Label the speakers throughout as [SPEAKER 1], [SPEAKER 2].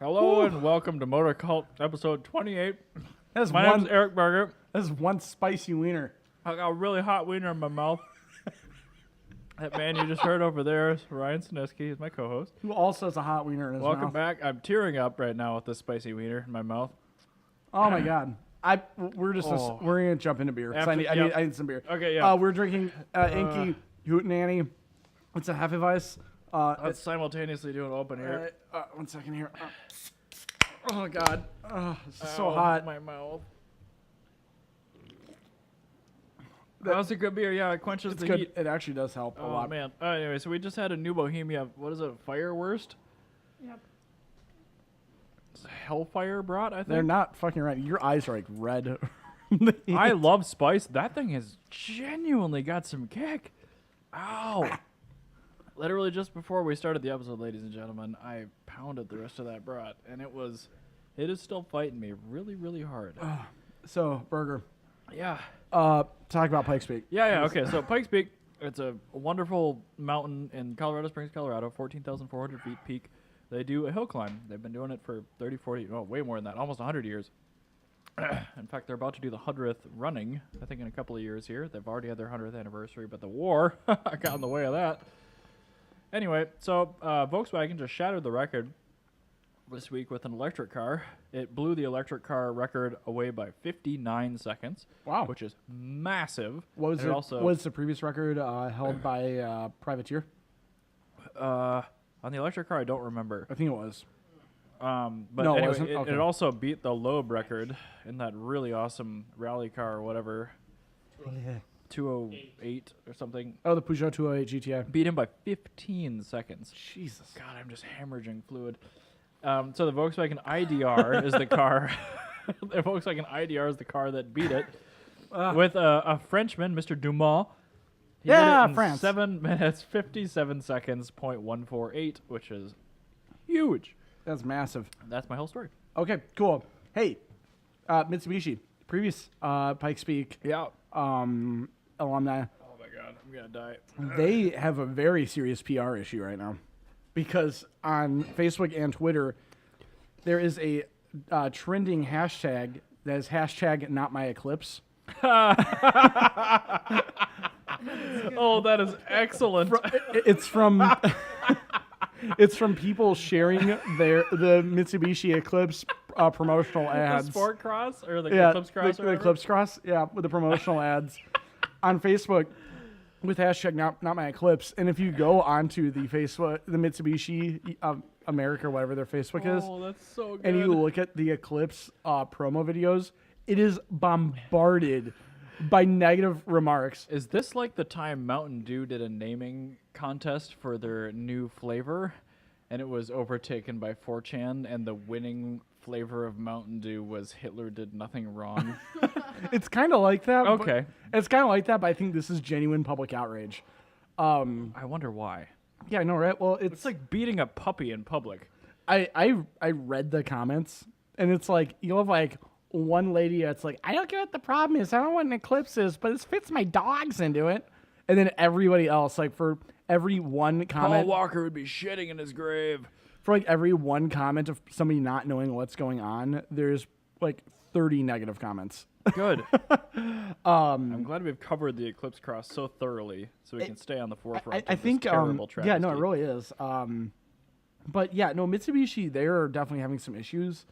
[SPEAKER 1] Hello and welcome to MotorCult episode 28.
[SPEAKER 2] That's
[SPEAKER 1] My name's Eric Berger.
[SPEAKER 2] That's one spicy wiener.
[SPEAKER 1] I got a really hot wiener in my mouth. That man you just heard over there is Ryan Sineski. He's my co-host.
[SPEAKER 2] Who also has a hot wiener in his
[SPEAKER 1] Welcome
[SPEAKER 2] mouth.
[SPEAKER 1] back. I'm tearing up right now with this spicy wiener in my mouth.
[SPEAKER 2] Oh my god. We're gonna jump into beer. 'Cause I need some beer.
[SPEAKER 1] Okay, yeah.
[SPEAKER 2] We're drinking Inky Hootenanny. It's a Hefeweiss.
[SPEAKER 1] Let's simultaneously do an open here.
[SPEAKER 2] 1 second here. Oh god. This is so hot.
[SPEAKER 1] My mouth. That was a good beer. Yeah, it quenches
[SPEAKER 2] It's
[SPEAKER 1] the
[SPEAKER 2] good.
[SPEAKER 1] heat.
[SPEAKER 2] It actually does help a lot.
[SPEAKER 1] Oh man. Anyway, so we just had a new Bohemia. What is it? Firewurst?
[SPEAKER 2] Yep.
[SPEAKER 1] It's Hellfire brought, I think.
[SPEAKER 2] They're not fucking right. Your eyes are like red.
[SPEAKER 1] I love spice. That thing has genuinely got some kick. Ow. Literally just before we started the episode, ladies and gentlemen, I pounded the rest of that brat, and it is still fighting me really, really hard.
[SPEAKER 2] So, Burger.
[SPEAKER 1] Yeah.
[SPEAKER 2] Talk about Pikes Peak.
[SPEAKER 1] Yeah, okay. So Pikes Peak, it's a wonderful mountain in Colorado Springs, Colorado, 14,400 feet peak. They do a hill climb. They've been doing it for 30, 40, way more than that, almost 100 years. In fact, they're about to do the 100th running, I think in a couple of years here. They've already had their 100th anniversary, but the war got in the way of that. Anyway, so Volkswagen just shattered the record this week with an electric car. It blew the electric car record away by 59 seconds.
[SPEAKER 2] Wow.
[SPEAKER 1] Which is massive.
[SPEAKER 2] What was
[SPEAKER 1] also
[SPEAKER 2] was the previous record held by Privateer?
[SPEAKER 1] on the electric car, I don't remember.
[SPEAKER 2] I think it was.
[SPEAKER 1] But
[SPEAKER 2] No, it
[SPEAKER 1] anyway,
[SPEAKER 2] wasn't? Okay.
[SPEAKER 1] it also beat the Loeb record in that really awesome rally car or whatever. 208 or something.
[SPEAKER 2] Oh, the Peugeot 208 GTI.
[SPEAKER 1] Beat him by 15 seconds.
[SPEAKER 2] Jesus.
[SPEAKER 1] God, I'm just hemorrhaging fluid. So the Volkswagen IDR is the car. The Volkswagen IDR is the car that beat it with a Frenchman, Mr. Dumas. He did it in
[SPEAKER 2] France.
[SPEAKER 1] 7 minutes, 57 seconds, .148, which is huge.
[SPEAKER 2] That's massive.
[SPEAKER 1] That's my whole story.
[SPEAKER 2] Okay, cool. Hey, Mitsubishi, previous Pikes Peak
[SPEAKER 1] Yeah.
[SPEAKER 2] alumni,
[SPEAKER 1] Oh my God, I'm gonna die.
[SPEAKER 2] they have a very serious PR issue right now because on Facebook and Twitter, there is a trending hashtag that is hashtag not my eclipse.
[SPEAKER 1] Oh, that is excellent.
[SPEAKER 2] It's from it's from people sharing the Mitsubishi Eclipse promotional
[SPEAKER 1] The
[SPEAKER 2] ads.
[SPEAKER 1] Sport Cross or the
[SPEAKER 2] Yeah,
[SPEAKER 1] Eclipse Cross?
[SPEAKER 2] the Eclipse Cross, yeah, with the promotional ads on Facebook with hashtag not my Eclipse. And if you go onto the Facebook, the Mitsubishi America, whatever their Facebook is,
[SPEAKER 1] Oh, that's so good.
[SPEAKER 2] and you look at the Eclipse promo videos, it is bombarded by negative remarks.
[SPEAKER 1] Is this like the time Mountain Dew did a naming contest for their new flavor, and it was overtaken by 4chan, and the winning flavor of Mountain Dew was Hitler did nothing wrong?
[SPEAKER 2] It's kind of like that.
[SPEAKER 1] Okay.
[SPEAKER 2] It's kind of like that, but I think this is genuine public outrage.
[SPEAKER 1] I wonder why.
[SPEAKER 2] Yeah, I know, right? Well,
[SPEAKER 1] It's like beating a puppy in public.
[SPEAKER 2] I read the comments, and it's like you have like one lady that's like, I don't get what the problem is. I don't know what an eclipse is, but it fits my dogs into it. And then everybody else, like for every one
[SPEAKER 1] Paul
[SPEAKER 2] comment,
[SPEAKER 1] Walker would be shitting in his grave.
[SPEAKER 2] for like every one comment of somebody not knowing what's going on, there's like 30 negative comments.
[SPEAKER 1] Good. I'm glad we've covered the Eclipse Cross so thoroughly, so we can stay on the forefront.
[SPEAKER 2] I
[SPEAKER 1] of
[SPEAKER 2] think
[SPEAKER 1] this terrible
[SPEAKER 2] yeah, no, it
[SPEAKER 1] travesty.
[SPEAKER 2] really is. But yeah, no, Mitsubishi, they're definitely having some issues.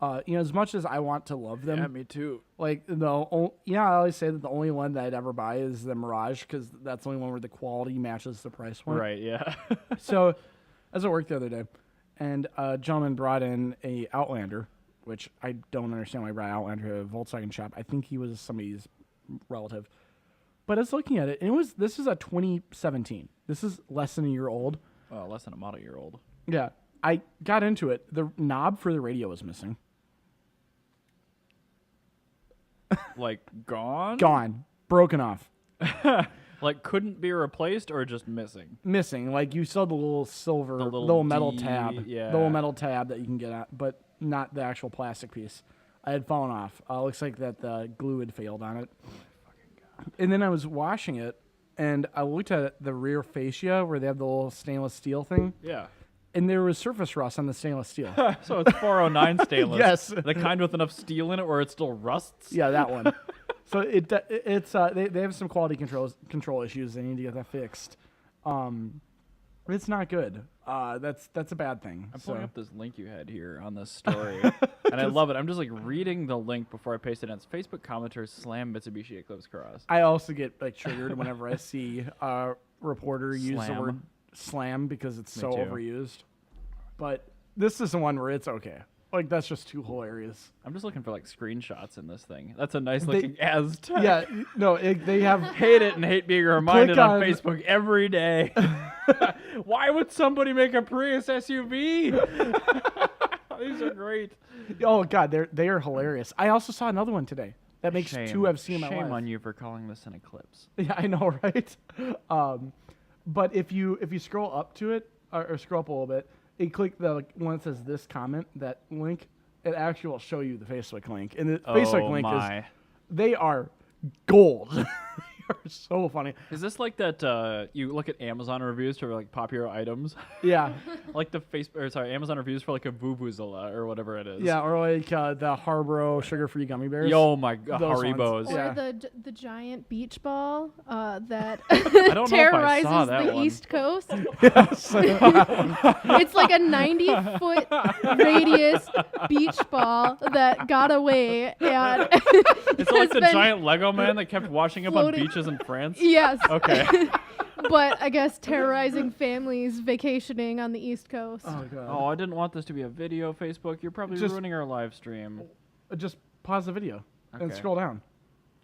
[SPEAKER 2] As much as I want to love them,
[SPEAKER 1] Yeah, me too.
[SPEAKER 2] like I always say that the only one that I'd ever buy is the Mirage because that's the only one where the quality matches the price point.
[SPEAKER 1] Right, yeah.
[SPEAKER 2] So, I was at work the other day, and a gentleman brought in a Outlander, which I don't understand why he brought Outlander to a Volkswagen shop. I think he was somebody's relative. But I was looking at it, and this is a 2017. This is less than a year old.
[SPEAKER 1] Oh, less than a model year old.
[SPEAKER 2] Yeah. I got into it. The knob for the radio was missing.
[SPEAKER 1] Like, gone?
[SPEAKER 2] Gone. Broken off.
[SPEAKER 1] Like, couldn't be replaced or just missing?
[SPEAKER 2] Missing. Like, you saw the little silver,
[SPEAKER 1] The little
[SPEAKER 2] little metal
[SPEAKER 1] D,
[SPEAKER 2] tab.
[SPEAKER 1] yeah.
[SPEAKER 2] The little metal tab that you can get at, but not the actual plastic piece. I had fallen off. Looks like that the glue had failed on it. And then I was washing it, and I looked at the rear fascia where they have the little stainless steel thing.
[SPEAKER 1] Yeah.
[SPEAKER 2] and there was surface rust on the stainless steel.
[SPEAKER 1] So it's 409 stainless.
[SPEAKER 2] Yes.
[SPEAKER 1] The kind with enough steel in it where it still rusts.
[SPEAKER 2] Yeah, that one. So they have some quality control issues. They need to get that fixed. It's not good. That's a bad thing.
[SPEAKER 1] I'm pulling up this link you had here on this story, and I love it. I'm just like reading the link before I paste it in. It's Facebook commenters slam Mitsubishi Eclipse Cross.
[SPEAKER 2] I also get like triggered whenever I see a reporter use the word slam because it's so overused. But this is the one where it's okay. Like, that's just too hilarious.
[SPEAKER 1] I'm just looking for like screenshots in this thing. That's a nice looking Aztec.
[SPEAKER 2] Yeah, no, they have
[SPEAKER 1] hate it and hate being reminded on Facebook every day. Why would somebody make a Prius SUV? These are great.
[SPEAKER 2] Oh God, they are hilarious. I also saw another one today. That makes two I've seen in my life.
[SPEAKER 1] Shame on you for calling this an eclipse.
[SPEAKER 2] Yeah, I know, right? But if you scroll up to it or scroll up a little bit, and click the one that says this comment, that link, it actually will show you the Facebook link. And the Facebook link is, they are gold. They are so funny.
[SPEAKER 1] Is this like that you look at Amazon reviews for like popular items?
[SPEAKER 2] Yeah.
[SPEAKER 1] Like the Amazon reviews for like a Vuvuzela or whatever it is.
[SPEAKER 2] Yeah, or like the Haribo sugar-free gummy bears.
[SPEAKER 1] Yo, my God, Haribos.
[SPEAKER 3] Or
[SPEAKER 2] Yeah.
[SPEAKER 3] the giant beach ball that
[SPEAKER 1] I don't
[SPEAKER 3] terrorizes
[SPEAKER 1] know if I saw that
[SPEAKER 3] the
[SPEAKER 1] one.
[SPEAKER 3] East Coast.
[SPEAKER 2] Yes.
[SPEAKER 3] It's like a 90-foot radius beach ball that got away, and
[SPEAKER 1] It's like the giant Lego man that kept washing up on beaches in France.
[SPEAKER 3] Yes.
[SPEAKER 1] Okay.
[SPEAKER 3] But I guess terrorizing families vacationing on the East Coast.
[SPEAKER 2] Oh God.
[SPEAKER 1] Oh, I didn't want this to be a video, Facebook. You're probably ruining our live stream.
[SPEAKER 2] Just pause the video and
[SPEAKER 1] Okay.
[SPEAKER 2] scroll down.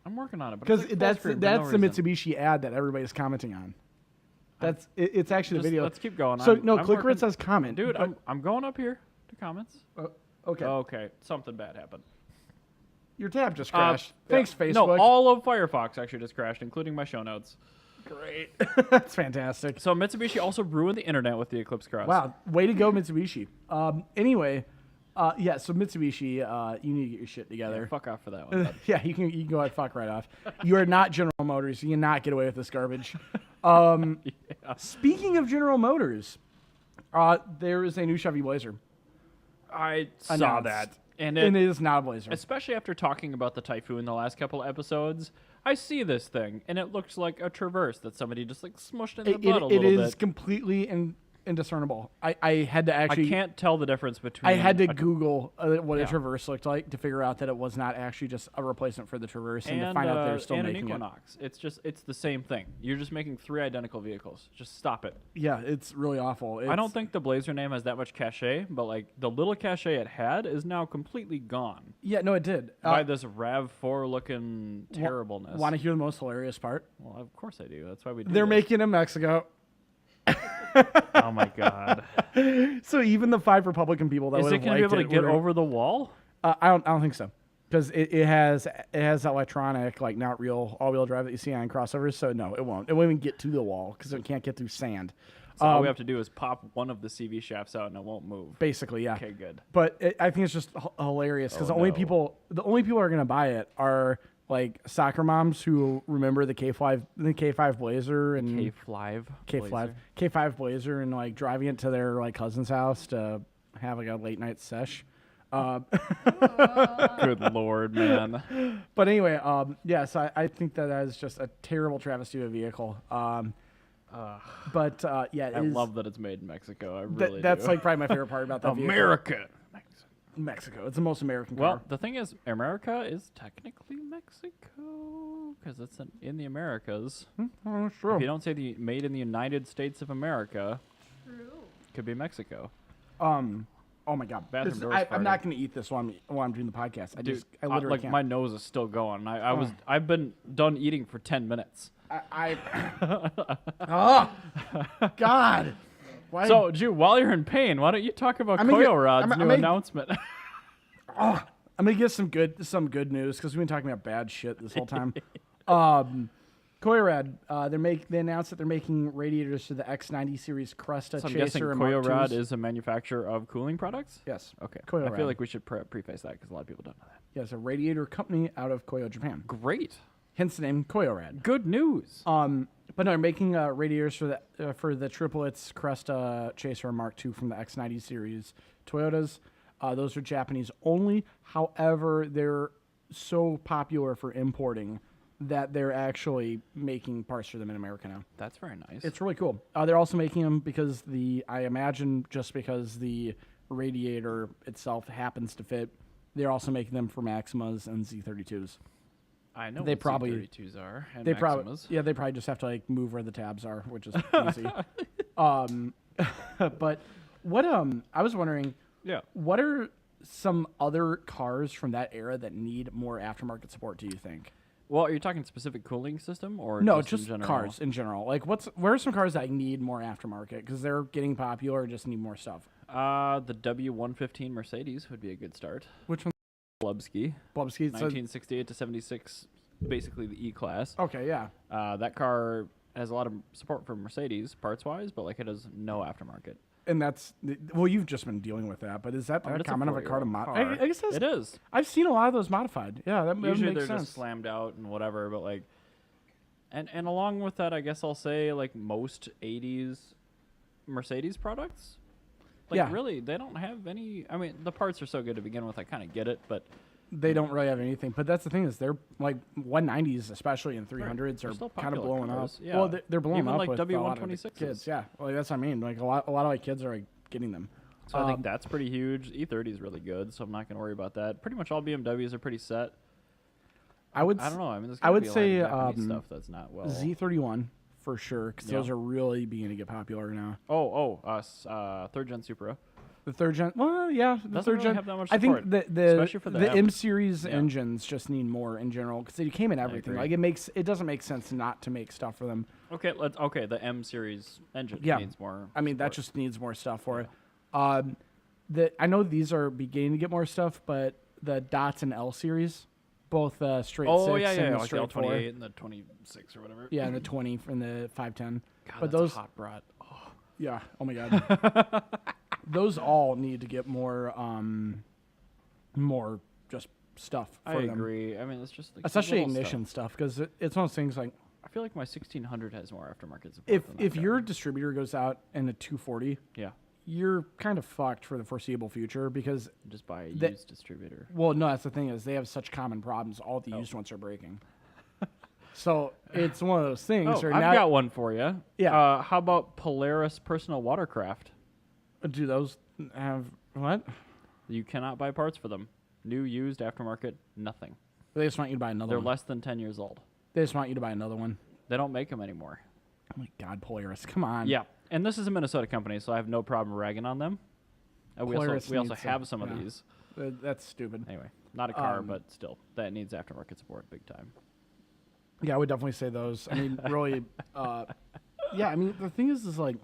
[SPEAKER 1] I'm working on it.
[SPEAKER 2] Because
[SPEAKER 1] Because
[SPEAKER 2] that's the Mitsubishi ad that everybody's commenting on. That's it's actually the video.
[SPEAKER 1] Let's keep going.
[SPEAKER 2] So
[SPEAKER 1] I'm
[SPEAKER 2] click where
[SPEAKER 1] working-
[SPEAKER 2] it says comment,
[SPEAKER 1] Dude,
[SPEAKER 2] but-
[SPEAKER 1] I'm going up here to comments.
[SPEAKER 2] okay.
[SPEAKER 1] Okay, something bad happened.
[SPEAKER 2] Your tab just crashed. Thanks, Facebook.
[SPEAKER 1] No, all of Firefox actually just crashed, including my show notes.
[SPEAKER 2] Great. That's fantastic.
[SPEAKER 1] So Mitsubishi also ruined the internet with the Eclipse Cross.
[SPEAKER 2] Wow, way to go, Mitsubishi. Anyway, yeah. So Mitsubishi, you need to get your shit together.
[SPEAKER 1] Yeah, fuck off for that one. bud.
[SPEAKER 2] Yeah, you can go ahead, fuck right off. You are not General Motors. You cannot get away with this garbage. Speaking of General Motors, there is a new Chevy Blazer.
[SPEAKER 1] I saw
[SPEAKER 2] Announced.
[SPEAKER 1] that. And
[SPEAKER 2] And
[SPEAKER 1] it,
[SPEAKER 2] it is not a Blazer.
[SPEAKER 1] especially after talking about the Typhoon the last couple episodes, I see this thing, and it looks like a Traverse that somebody just like smushed in the butt a
[SPEAKER 2] It
[SPEAKER 1] little
[SPEAKER 2] is
[SPEAKER 1] bit.
[SPEAKER 2] completely indiscernible. I had to actually.
[SPEAKER 1] I can't tell the difference between.
[SPEAKER 2] I had to
[SPEAKER 1] a-
[SPEAKER 2] Google what a
[SPEAKER 1] Yeah.
[SPEAKER 2] Traverse looked like to figure out that it was not actually just a replacement for the Traverse, and to
[SPEAKER 1] and,
[SPEAKER 2] find out they're still
[SPEAKER 1] and an
[SPEAKER 2] making it.
[SPEAKER 1] Equinox. It's the same thing. You're just making 3 identical vehicles. Just stop it.
[SPEAKER 2] Yeah, it's really awful.
[SPEAKER 1] I don't think the Blazer name has that much cachet, but like the little cachet it had is now completely gone
[SPEAKER 2] Yeah, no, it did.
[SPEAKER 1] by this Rav4 looking terribleness.
[SPEAKER 2] Want to hear the most hilarious part?
[SPEAKER 1] Well, of course I do. That's why we do.
[SPEAKER 2] They're
[SPEAKER 1] this.
[SPEAKER 2] making it in Mexico.
[SPEAKER 1] Oh my god!
[SPEAKER 2] So even the 5 Republican people that
[SPEAKER 1] Is
[SPEAKER 2] would
[SPEAKER 1] it
[SPEAKER 2] have
[SPEAKER 1] going to be
[SPEAKER 2] liked
[SPEAKER 1] able to
[SPEAKER 2] it
[SPEAKER 1] get
[SPEAKER 2] were-
[SPEAKER 1] over the wall?
[SPEAKER 2] I don't think so, because it has electronic, like not real all-wheel drive that you see on crossovers. So no, it won't. It won't even get to the wall because it can't get through sand.
[SPEAKER 1] So all we have to do is pop one of the CV shafts out and it won't move.
[SPEAKER 2] Basically, yeah.
[SPEAKER 1] Okay, good.
[SPEAKER 2] But I think it's just hilarious because
[SPEAKER 1] Oh,
[SPEAKER 2] the only
[SPEAKER 1] no.
[SPEAKER 2] people who are going to buy it are like soccer moms who remember the K5 Blazer and K5 Blazer and like driving it to their like cousin's house to have like a late night sesh.
[SPEAKER 1] Good lord, man.
[SPEAKER 2] But anyway, yes, I think that is just a terrible travesty of a vehicle. But yeah,
[SPEAKER 1] I love that it's made in Mexico. I really
[SPEAKER 2] that's
[SPEAKER 1] do.
[SPEAKER 2] like probably my favorite part about that vehicle.
[SPEAKER 1] America.
[SPEAKER 2] Mexico. It's the most American car.
[SPEAKER 1] Well, the thing is, America is technically Mexico because it's in the Americas.
[SPEAKER 2] Oh, that's true.
[SPEAKER 1] If you don't say the made in the United States of America, could be Mexico.
[SPEAKER 2] Oh my God!
[SPEAKER 1] Bathroom
[SPEAKER 2] This-
[SPEAKER 1] doors
[SPEAKER 2] I'm not
[SPEAKER 1] farting.
[SPEAKER 2] going to eat this while I'm doing the podcast. I
[SPEAKER 1] Dude,
[SPEAKER 2] I literally
[SPEAKER 1] like
[SPEAKER 2] can't.
[SPEAKER 1] my nose is still going. I've been done eating for 10 minutes.
[SPEAKER 2] Oh God! Why?
[SPEAKER 1] So, Jew, while you're in pain, why don't you talk about
[SPEAKER 2] I'm gonna
[SPEAKER 1] Koyo
[SPEAKER 2] get-
[SPEAKER 1] Rod's
[SPEAKER 2] I'm
[SPEAKER 1] new
[SPEAKER 2] gonna-
[SPEAKER 1] announcement?
[SPEAKER 2] I'm gonna get some good news because we've been talking about bad shit this whole time. Koyorad, they announced that they're making radiators to the X90 series Cresta
[SPEAKER 1] So I'm
[SPEAKER 2] Chaser
[SPEAKER 1] guessing
[SPEAKER 2] and Mark
[SPEAKER 1] Koyo Rod
[SPEAKER 2] IIs.
[SPEAKER 1] is a manufacturer of cooling products?
[SPEAKER 2] Yes.
[SPEAKER 1] Okay. I
[SPEAKER 2] Koyorad.
[SPEAKER 1] feel like we should preface that because a lot of people don't know that.
[SPEAKER 2] Yes, a radiator company out of Koyo, Japan.
[SPEAKER 1] Great.
[SPEAKER 2] hence the name Koyorad.
[SPEAKER 1] Good news.
[SPEAKER 2] But no, they're making radiators for the triplets Cresta Chaser and Mark II from the X90 series Toyotas. Those are Japanese only. However, they're so popular for importing that they're actually making parts for them in America now.
[SPEAKER 1] That's very nice.
[SPEAKER 2] It's really cool. They're also making them because I imagine just because the radiator itself happens to fit, they're also making them for Maximas and Z32s.
[SPEAKER 1] I know
[SPEAKER 2] They
[SPEAKER 1] what
[SPEAKER 2] probably-
[SPEAKER 1] Z32s are. And
[SPEAKER 2] They probably
[SPEAKER 1] Maximas.
[SPEAKER 2] they probably just have to like move where the tabs are, which is easy. But what I was wondering,
[SPEAKER 1] Yeah.
[SPEAKER 2] what are some other cars from that era that need more aftermarket support? Do you think?
[SPEAKER 1] Well, are you talking specific cooling system or
[SPEAKER 2] No,
[SPEAKER 1] in
[SPEAKER 2] just
[SPEAKER 1] general?
[SPEAKER 2] cars in general. Like, where are some cars that need more aftermarket because they're getting popular, or just need more stuff?
[SPEAKER 1] The W115 Mercedes would be a good start.
[SPEAKER 2] Which one?
[SPEAKER 1] Blubsky,
[SPEAKER 2] Blubsky.
[SPEAKER 1] 1968 to 76, basically the E-Class.
[SPEAKER 2] Okay, yeah.
[SPEAKER 1] That car has a lot of support from Mercedes parts-wise, but like it has no aftermarket.
[SPEAKER 2] And that's well, you've just been dealing with that, but is that
[SPEAKER 1] But it's a
[SPEAKER 2] common of a car to
[SPEAKER 1] 4-year-old
[SPEAKER 2] modify?
[SPEAKER 1] car.
[SPEAKER 2] I guess
[SPEAKER 1] It is.
[SPEAKER 2] I've seen a lot of those modified. Yeah, that
[SPEAKER 1] Usually
[SPEAKER 2] makes
[SPEAKER 1] they're
[SPEAKER 2] sense.
[SPEAKER 1] just slammed out and whatever, but like, and along with that, I guess I'll say like most 80s Mercedes products. Like
[SPEAKER 2] Yeah.
[SPEAKER 1] really, they don't have any. I mean, the parts are so good to begin with. I kind of get it, but
[SPEAKER 2] They don't really have anything, but that's the thing is they're like 190s, especially in 300s,
[SPEAKER 1] They're
[SPEAKER 2] are
[SPEAKER 1] still
[SPEAKER 2] kind of
[SPEAKER 1] popular
[SPEAKER 2] blowing
[SPEAKER 1] cars,
[SPEAKER 2] up.
[SPEAKER 1] yeah.
[SPEAKER 2] Well, they're blowing
[SPEAKER 1] Even
[SPEAKER 2] up
[SPEAKER 1] like
[SPEAKER 2] with a lot of the
[SPEAKER 1] W126s.
[SPEAKER 2] kids. Yeah, well, that's what I mean. Like a lot of like kids are like getting them.
[SPEAKER 1] so I think that's pretty huge. E30 is really good, so I'm not going to worry about that. Pretty much all BMWs are pretty set.
[SPEAKER 2] I would
[SPEAKER 1] I don't know. I mean, there's
[SPEAKER 2] I
[SPEAKER 1] gotta
[SPEAKER 2] would
[SPEAKER 1] be a lot
[SPEAKER 2] say,
[SPEAKER 1] of Japanese stuff that's not well.
[SPEAKER 2] Z31 for sure because those
[SPEAKER 1] Yeah.
[SPEAKER 2] are really beginning to get popular now.
[SPEAKER 1] Third gen Supra.
[SPEAKER 2] The third gen, well, yeah, the
[SPEAKER 1] Doesn't
[SPEAKER 2] third
[SPEAKER 1] really
[SPEAKER 2] gen.
[SPEAKER 1] have that much
[SPEAKER 2] I think
[SPEAKER 1] support,
[SPEAKER 2] the
[SPEAKER 1] especially for the M.
[SPEAKER 2] M series
[SPEAKER 1] Yeah.
[SPEAKER 2] engines just need more in general because they came in everything.
[SPEAKER 1] agree.
[SPEAKER 2] Like it doesn't make sense not to make stuff for them.
[SPEAKER 1] Okay, the M series engine
[SPEAKER 2] Yeah.
[SPEAKER 1] needs more.
[SPEAKER 2] I mean, that
[SPEAKER 1] support.
[SPEAKER 2] just needs more stuff for it. I know these are beginning to get more stuff, but the Dots and L series, both straight
[SPEAKER 1] Oh
[SPEAKER 2] 6
[SPEAKER 1] yeah,
[SPEAKER 2] and
[SPEAKER 1] yeah,
[SPEAKER 2] the
[SPEAKER 1] like the
[SPEAKER 2] straight 4.
[SPEAKER 1] L28 and the 26 or whatever.
[SPEAKER 2] Yeah, and the 20 and the 510.
[SPEAKER 1] God,
[SPEAKER 2] but
[SPEAKER 1] that's
[SPEAKER 2] those,
[SPEAKER 1] a hot brat. Oh.
[SPEAKER 2] yeah, oh my god, those all need to get more just stuff for
[SPEAKER 1] I
[SPEAKER 2] them.
[SPEAKER 1] agree. I mean, it's just like some
[SPEAKER 2] Especially
[SPEAKER 1] little
[SPEAKER 2] ignition stuff because it's one of those things like
[SPEAKER 1] I feel like my 1600 has more aftermarket support.
[SPEAKER 2] if
[SPEAKER 1] than that
[SPEAKER 2] if
[SPEAKER 1] car.
[SPEAKER 2] your distributor goes out in a 240,
[SPEAKER 1] yeah,
[SPEAKER 2] you're kind of fucked for the foreseeable future because
[SPEAKER 1] just buy a
[SPEAKER 2] the-
[SPEAKER 1] used distributor.
[SPEAKER 2] well, no, that's the thing is they have such common problems. All the used ones are breaking. So it's one of those things.
[SPEAKER 1] Oh,
[SPEAKER 2] where
[SPEAKER 1] I've
[SPEAKER 2] now,
[SPEAKER 1] got one for you.
[SPEAKER 2] Yeah.
[SPEAKER 1] How about Polaris personal watercraft?
[SPEAKER 2] do those have what?
[SPEAKER 1] You cannot buy parts for them. New, used, aftermarket, nothing.
[SPEAKER 2] They just want you to buy another
[SPEAKER 1] They're
[SPEAKER 2] one.
[SPEAKER 1] less than 10 years old.
[SPEAKER 2] They just want you to buy another one.
[SPEAKER 1] They don't make them anymore.
[SPEAKER 2] Oh my God, Polaris, come on.
[SPEAKER 1] Yeah, and this is a Minnesota company, so I have no problem ragging on them. We
[SPEAKER 2] Polaris
[SPEAKER 1] also
[SPEAKER 2] needs
[SPEAKER 1] have
[SPEAKER 2] to-
[SPEAKER 1] some
[SPEAKER 2] yeah.
[SPEAKER 1] of these.
[SPEAKER 2] That's stupid.
[SPEAKER 1] Anyway, not a car,
[SPEAKER 2] Um,
[SPEAKER 1] but still, that needs aftermarket support big time.
[SPEAKER 2] Yeah, I would definitely say those. I mean, really, yeah. I mean, the thing is like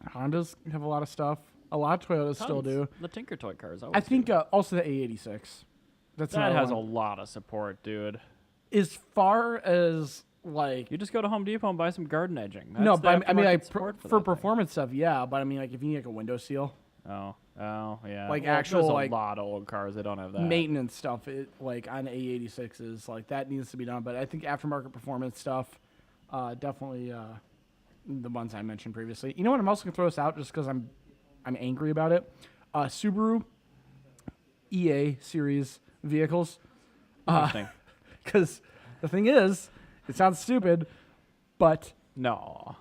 [SPEAKER 2] Hondas have a lot of stuff. A lot of Toyotas still
[SPEAKER 1] Tons.
[SPEAKER 2] do.
[SPEAKER 1] The Tinker Toy cars.
[SPEAKER 2] I think also the A86. That's
[SPEAKER 1] that
[SPEAKER 2] another
[SPEAKER 1] has a
[SPEAKER 2] one.
[SPEAKER 1] lot of support, dude.
[SPEAKER 2] As far as like
[SPEAKER 1] You just go to Home Depot and buy some garden edging.
[SPEAKER 2] no,
[SPEAKER 1] That's the
[SPEAKER 2] but I mean,
[SPEAKER 1] aftermarket
[SPEAKER 2] like
[SPEAKER 1] support
[SPEAKER 2] for
[SPEAKER 1] that thing.
[SPEAKER 2] performance stuff, yeah. But I mean, like if you need like a window seal,
[SPEAKER 1] Oh, yeah.
[SPEAKER 2] Like
[SPEAKER 1] Well,
[SPEAKER 2] actual,
[SPEAKER 1] there's a
[SPEAKER 2] like,
[SPEAKER 1] lot of old cars that don't have that.
[SPEAKER 2] maintenance stuff, like on A86s, like that needs to be done. But I think aftermarket performance stuff, definitely the ones I mentioned previously. You know what? I'm also gonna throw this out just because I'm angry about it. Subaru EA series vehicles.
[SPEAKER 1] Interesting.
[SPEAKER 2] Because the thing is, it sounds stupid, but
[SPEAKER 1] No.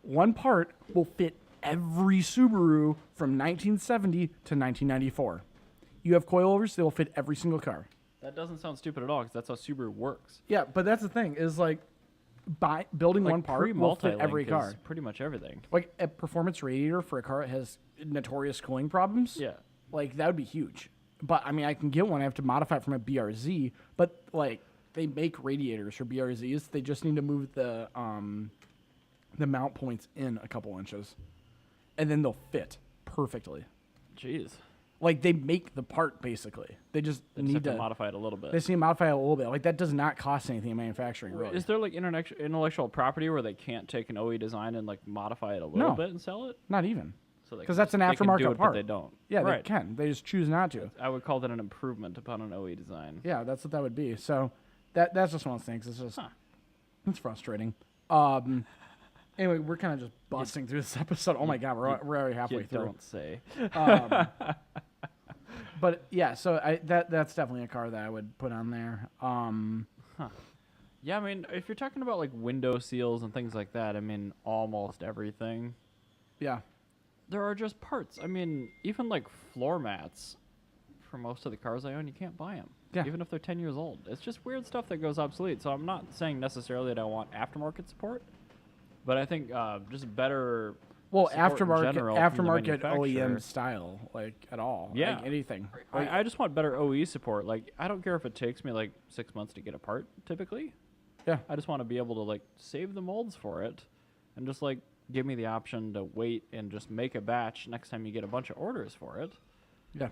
[SPEAKER 2] one part will fit every Subaru from 1970 to 1994. You have coilovers, they will fit every single car.
[SPEAKER 1] That doesn't sound stupid at all because that's how Subaru works.
[SPEAKER 2] Yeah, but that's the thing is like building one part will fit
[SPEAKER 1] Multi-link
[SPEAKER 2] every
[SPEAKER 1] is
[SPEAKER 2] car.
[SPEAKER 1] pretty much everything.
[SPEAKER 2] Like a performance radiator for a car that has notorious cooling problems.
[SPEAKER 1] Yeah.
[SPEAKER 2] Like that would be huge. But I mean, I can get one. I have to modify it from a BRZ. But like they make radiators for BRZs. They just need to move the mount points in a couple inches, and then they'll fit perfectly.
[SPEAKER 1] Jeez.
[SPEAKER 2] Like they make the part basically. They just
[SPEAKER 1] They just
[SPEAKER 2] need
[SPEAKER 1] have to
[SPEAKER 2] to
[SPEAKER 1] modify it a little bit.
[SPEAKER 2] They just need to modify it a little bit. Like that does not cost anything in manufacturing. Really.
[SPEAKER 1] Is there like intellectual property where they can't take an OE design and like modify it a little
[SPEAKER 2] No.
[SPEAKER 1] bit and sell it?
[SPEAKER 2] Not even.
[SPEAKER 1] So they
[SPEAKER 2] 'Cause
[SPEAKER 1] can
[SPEAKER 2] that's an
[SPEAKER 1] they can
[SPEAKER 2] aftermarket
[SPEAKER 1] do it,
[SPEAKER 2] part.
[SPEAKER 1] But they don't.
[SPEAKER 2] Yeah,
[SPEAKER 1] right.
[SPEAKER 2] they can. They just choose not to.
[SPEAKER 1] I would call that an improvement upon an OE design.
[SPEAKER 2] Yeah, that's what that would be. So, that's just one of those things. It's just it's frustrating. Anyway, we're kind of just busting through this episode. Oh my god, we're already halfway through.
[SPEAKER 1] Don't say.
[SPEAKER 2] But yeah, so that's definitely a car that I would put on there.
[SPEAKER 1] Yeah, I mean, if you're talking about like window seals and things like that, I mean, almost everything.
[SPEAKER 2] Yeah.
[SPEAKER 1] There are just parts. I mean, even like floor mats for most of the cars I own, you can't buy them.
[SPEAKER 2] Yeah.
[SPEAKER 1] Even if they're 10 years old. It's just weird stuff that goes obsolete. So I'm not saying necessarily that I want aftermarket support, but I think just better.
[SPEAKER 2] Well,
[SPEAKER 1] support in general from the
[SPEAKER 2] aftermarket
[SPEAKER 1] manufacturer.
[SPEAKER 2] OEM style, like at all.
[SPEAKER 1] Yeah.
[SPEAKER 2] Like anything.
[SPEAKER 1] I just want better OE support. Like, I don't care if it takes me like 6 months to get a part, typically.
[SPEAKER 2] Yeah.
[SPEAKER 1] I just want to be able to like save the molds for it and just like give me the option to wait and just make a batch next time you get a bunch of orders for it.
[SPEAKER 2] Yeah.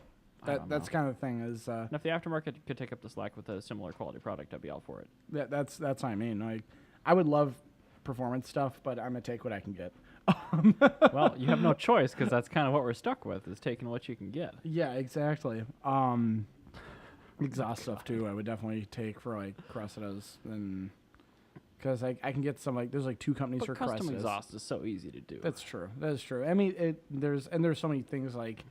[SPEAKER 2] That's kind of the thing is
[SPEAKER 1] And if the aftermarket could take up the slack with a similar quality product, I'd be all for it.
[SPEAKER 2] that's what I mean. Like I would love performance stuff, but I'm gonna take what I can get.
[SPEAKER 1] Well, you have no choice because that's kind of what we're stuck with is taking what you can get.
[SPEAKER 2] Yeah, exactly. Exhaust stuff too. I would definitely take for like Cressidas and because I can get some like there's like 2 companies
[SPEAKER 1] But
[SPEAKER 2] for
[SPEAKER 1] custom
[SPEAKER 2] Cressidas.
[SPEAKER 1] exhaust is so easy to do.
[SPEAKER 2] That's true. That is true. I mean, there's so many things like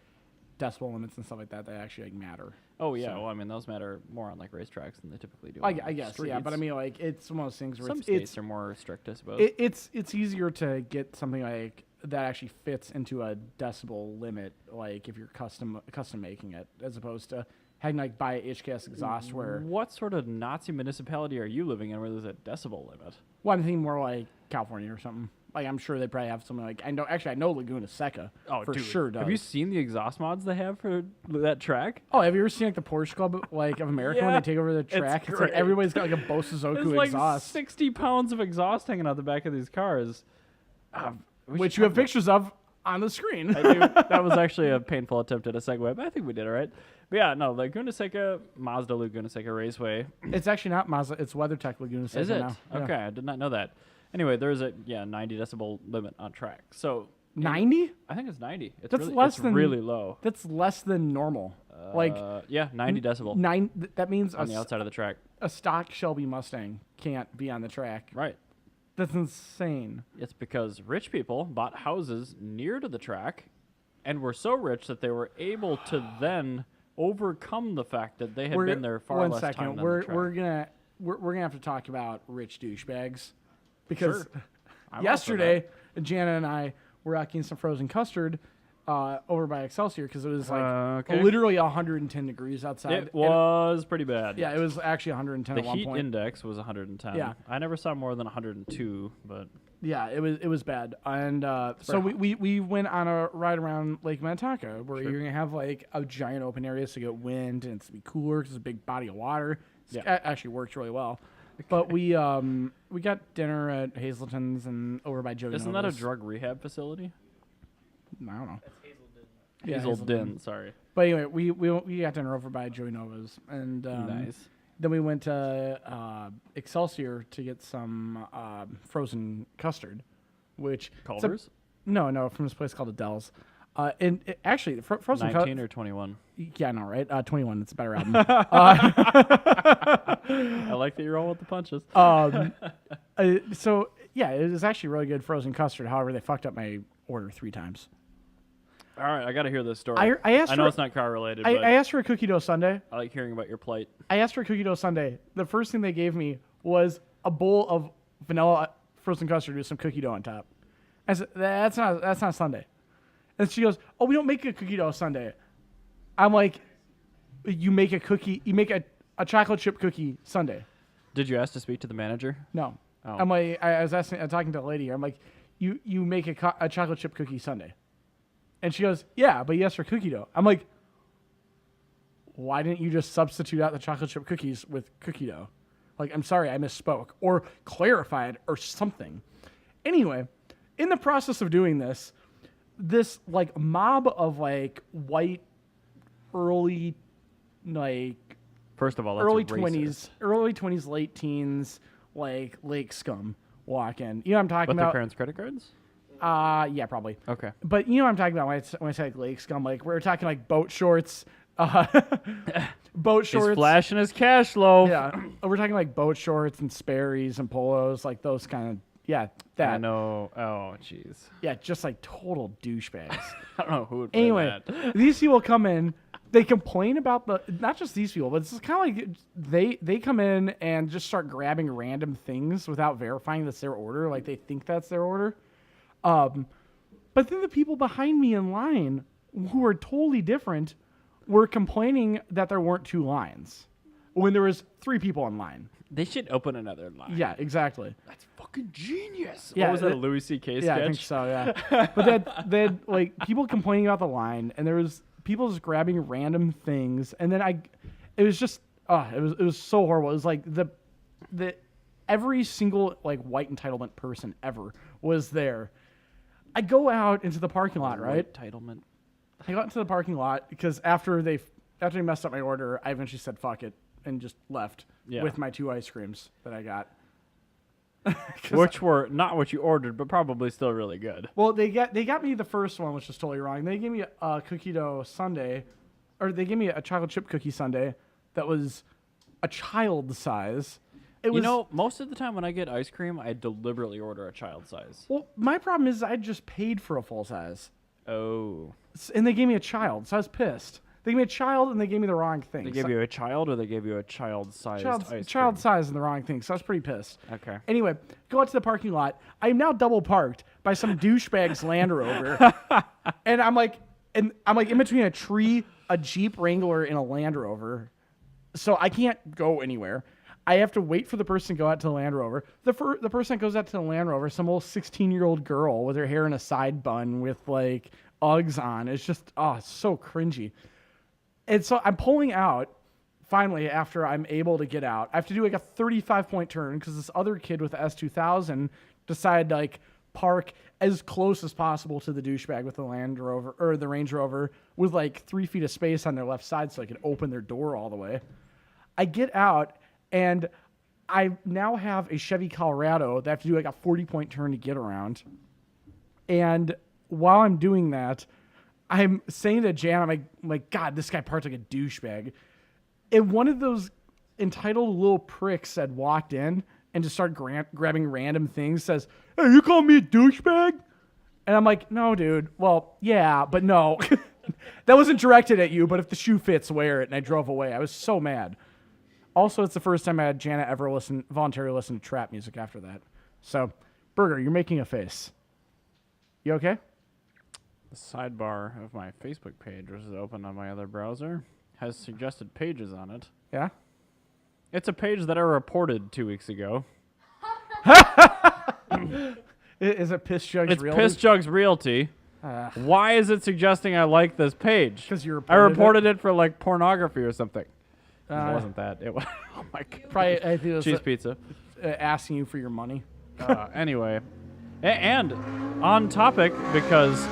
[SPEAKER 2] decibel limits and stuff like that actually like matter.
[SPEAKER 1] Oh yeah,
[SPEAKER 2] So-
[SPEAKER 1] well I mean those matter more on like racetracks than they typically do.
[SPEAKER 2] I
[SPEAKER 1] on
[SPEAKER 2] guess,
[SPEAKER 1] streets.
[SPEAKER 2] yeah. But I mean, like it's one of those things where
[SPEAKER 1] some
[SPEAKER 2] it's
[SPEAKER 1] states are more strict, I suppose.
[SPEAKER 2] it's easier to get something like that actually fits into a decibel limit, like if you're custom making it, as opposed to having to like buy a HKS exhaust where.
[SPEAKER 1] What sort of Nazi municipality are you living in where there's a decibel limit?
[SPEAKER 2] Well, I'm thinking more like California or something. Like I'm sure they probably have something like I know Laguna Seca for
[SPEAKER 1] dude.
[SPEAKER 2] sure does.
[SPEAKER 1] Have you seen the exhaust mods they have for that track?
[SPEAKER 2] Oh, have you ever seen like the Porsche Club like of America when
[SPEAKER 1] Yeah,
[SPEAKER 2] they take over the
[SPEAKER 1] it's
[SPEAKER 2] track? It's like
[SPEAKER 1] great.
[SPEAKER 2] everybody's got like a Bose
[SPEAKER 1] There's
[SPEAKER 2] Suzuki
[SPEAKER 1] like
[SPEAKER 2] exhaust,
[SPEAKER 1] 60 pounds of exhaust hanging out the back of these cars.
[SPEAKER 2] which you have pictures of on the screen.
[SPEAKER 1] I do. That was actually a painful attempt at a segue, but I think we did all right. But yeah, no, Laguna Seca, Mazda Laguna Seca Raceway.
[SPEAKER 2] It's actually not Mazda. It's WeatherTech Laguna Seca
[SPEAKER 1] Is it?
[SPEAKER 2] now. Yeah.
[SPEAKER 1] Okay, I did not know that. Anyway, there's a 90 decibel limit on track. So
[SPEAKER 2] 90?
[SPEAKER 1] I think it's 90. It's
[SPEAKER 2] That's
[SPEAKER 1] really,
[SPEAKER 2] less
[SPEAKER 1] it's
[SPEAKER 2] than-
[SPEAKER 1] really low.
[SPEAKER 2] That's less than normal. Like
[SPEAKER 1] 90 decibel
[SPEAKER 2] that means
[SPEAKER 1] on the outside of the track.
[SPEAKER 2] a stock Shelby Mustang can't be on the track.
[SPEAKER 1] Right.
[SPEAKER 2] That's insane.
[SPEAKER 1] It's because rich people bought houses near to the track and were so rich that they were able to then overcome the fact that they had been there far
[SPEAKER 2] one
[SPEAKER 1] less
[SPEAKER 2] second.
[SPEAKER 1] time than
[SPEAKER 2] We're
[SPEAKER 1] the track.
[SPEAKER 2] we're gonna have to talk about rich douchebags because
[SPEAKER 1] Sure. I'm all for
[SPEAKER 2] yesterday Jana and I were out getting some frozen custard over by Excelsior because it was like
[SPEAKER 1] Okay.
[SPEAKER 2] literally 110 degrees outside.
[SPEAKER 1] It was pretty bad.
[SPEAKER 2] Yeah, it was actually 110
[SPEAKER 1] The
[SPEAKER 2] at one
[SPEAKER 1] heat
[SPEAKER 2] point.
[SPEAKER 1] index was 110.
[SPEAKER 2] Yeah.
[SPEAKER 1] I never saw more than 102, but
[SPEAKER 2] Yeah, it was bad, and so we went on a ride around Lake Minnetonka where you're gonna have like a giant open area so you get wind and it's gonna be cooler because it's a big body of water. It actually works really well. But we got dinner at Hazelton's and over by Joey.
[SPEAKER 1] isn't that a
[SPEAKER 2] Nova's.
[SPEAKER 1] drug rehab facility?
[SPEAKER 2] I don't know.
[SPEAKER 3] That's Hazelden.
[SPEAKER 2] Yeah,
[SPEAKER 1] Hazelden, sorry.
[SPEAKER 2] But anyway, we got dinner over by Joey Nova's and
[SPEAKER 1] Nice.
[SPEAKER 2] then we went to Excelsior to get some frozen custard, which
[SPEAKER 1] Culver's?
[SPEAKER 2] No, from this place called Adele's. And actually, the frozen
[SPEAKER 1] 19 or 21?
[SPEAKER 2] yeah, no, right? 21. It's a better album.
[SPEAKER 1] I like that you're rolling with the punches.
[SPEAKER 2] So yeah, it was actually really good frozen custard. However, they fucked up my order 3 times.
[SPEAKER 1] All right, I got to hear this story.
[SPEAKER 2] I asked
[SPEAKER 1] I know
[SPEAKER 2] for-
[SPEAKER 1] it's not car related,
[SPEAKER 2] I
[SPEAKER 1] but
[SPEAKER 2] asked for a cookie dough sundae.
[SPEAKER 1] I like hearing about your plight.
[SPEAKER 2] I asked for a cookie dough sundae. The first thing they gave me was a bowl of vanilla frozen custard with some cookie dough on top. I said, that's not sundae. And she goes, oh, we don't make a cookie dough sundae. I'm like, you make a chocolate chip cookie sundae.
[SPEAKER 1] Did you ask to speak to the manager?
[SPEAKER 2] No.
[SPEAKER 1] Oh.
[SPEAKER 2] I'm like, I'm talking to a lady here. I'm like, you make a chocolate chip cookie sundae. And she goes, yeah, but yes for cookie dough. I'm like, why didn't you just substitute out the chocolate chip cookies with cookie dough? Like, I'm sorry, I misspoke. Or clarified or something. Anyway, in the process of doing this like mob of like white early like
[SPEAKER 1] First of all, that's
[SPEAKER 2] early
[SPEAKER 1] racist.
[SPEAKER 2] 20s, late teens, like lake scum walk in. You know what I'm talking
[SPEAKER 1] With their
[SPEAKER 2] about?
[SPEAKER 1] parents' credit cards?
[SPEAKER 2] Yeah, probably.
[SPEAKER 1] Okay.
[SPEAKER 2] But you know what I'm talking about when I say like lake scum? Like we're talking like boat shorts, Boat
[SPEAKER 1] He's
[SPEAKER 2] shorts.
[SPEAKER 1] flashing his cash flow.
[SPEAKER 2] Yeah, we're talking like boat shorts and Sperry's and polos, like those kind of. Yeah, that.
[SPEAKER 1] I know. Oh, jeez.
[SPEAKER 2] Yeah, just like total douchebags.
[SPEAKER 1] I don't know who would play
[SPEAKER 2] Anyway,
[SPEAKER 1] that.
[SPEAKER 2] these people come in. They complain about not just these people, but it's kind of like they come in and just start grabbing random things without verifying that's their order. Like they think that's their order. But then the people behind me in line, who are totally different, were complaining that there weren't 2 lines when there was 3 people in line.
[SPEAKER 1] They should open another line.
[SPEAKER 2] Yeah, exactly.
[SPEAKER 1] That's fucking genius.
[SPEAKER 2] Yeah,
[SPEAKER 1] What was that, a Louis C.K.
[SPEAKER 2] Yeah,
[SPEAKER 1] sketch?
[SPEAKER 2] I think so. Yeah, but they had like people complaining about the line, and there was people just grabbing random things, and then it was just it was so horrible. It was like the every single like white entitlement person ever was there. I go out into the parking lot, right?
[SPEAKER 1] Entitlement.
[SPEAKER 2] I got into the parking lot because after they messed up my order, I eventually said fuck it and just left with my 2 ice creams that I got.
[SPEAKER 1] Which were not what you ordered, but probably still really good.
[SPEAKER 2] Well, they got me the first one, which was totally wrong. They gave me a cookie dough sundae, or they gave me a chocolate chip cookie sundae that was a child size.
[SPEAKER 1] Most of the time when I get ice cream, I deliberately order a child size.
[SPEAKER 2] Well, my problem is I just paid for a full size,
[SPEAKER 1] Oh.
[SPEAKER 2] and they gave me a child, so I was pissed. They gave me a child, and they gave me the wrong thing.
[SPEAKER 1] They gave you a child, or they gave you a child-sized ice cream?
[SPEAKER 2] Child size and the wrong thing, so I was pretty pissed.
[SPEAKER 1] Okay.
[SPEAKER 2] Anyway, go out to the parking lot. I am now double parked by some douchebag's Land Rover, and I'm like in between a tree, a Jeep Wrangler, and a Land Rover, so I can't go anywhere. I have to wait for the person to go out to the Land Rover. The person that goes out to the Land Rover, some old 16-year-old girl with her hair in a side bun with like Uggs on. It's just it's so cringy. And so I'm pulling out, finally, after I'm able to get out. I have to do like a 35-point turn because this other kid with the S2000 decided to like park as close as possible to the douchebag with the Land Rover or the Range Rover with like 3 feet of space on their left side so I could open their door all the way. I get out and I now have a Chevy Colorado that I have to do like a 40-point turn to get around. And while I'm doing that, I'm saying to Jan, I'm like, God, this guy parked like a douchebag. And one of those entitled little pricks had walked in and just started grabbing random things, says, "Hey, you call me a douchebag?" And I'm like, "No, dude. Well, yeah, but no." That wasn't directed at you, but if the shoe fits, wear it. And I drove away. I was so mad. Also, it's the first time I had Jana ever voluntarily listen to trap music after that. So, Burger, you're making a face. You okay?
[SPEAKER 1] The sidebar of my Facebook page, which is open on my other browser, has suggested pages on it.
[SPEAKER 2] Yeah?
[SPEAKER 1] It's a page that I reported 2 weeks ago.
[SPEAKER 2] Is it Piss Jugs
[SPEAKER 1] It's
[SPEAKER 2] Realty?
[SPEAKER 1] Piss Jugs Realty. Why is it suggesting I like this page?
[SPEAKER 2] Because you
[SPEAKER 1] I reported it for like pornography or something. It
[SPEAKER 2] Uh,
[SPEAKER 1] wasn't that. It was. Oh my god.
[SPEAKER 2] Probably, I think it was
[SPEAKER 1] Cheese pizza.
[SPEAKER 2] asking you for your money.
[SPEAKER 1] Anyway, and on topic because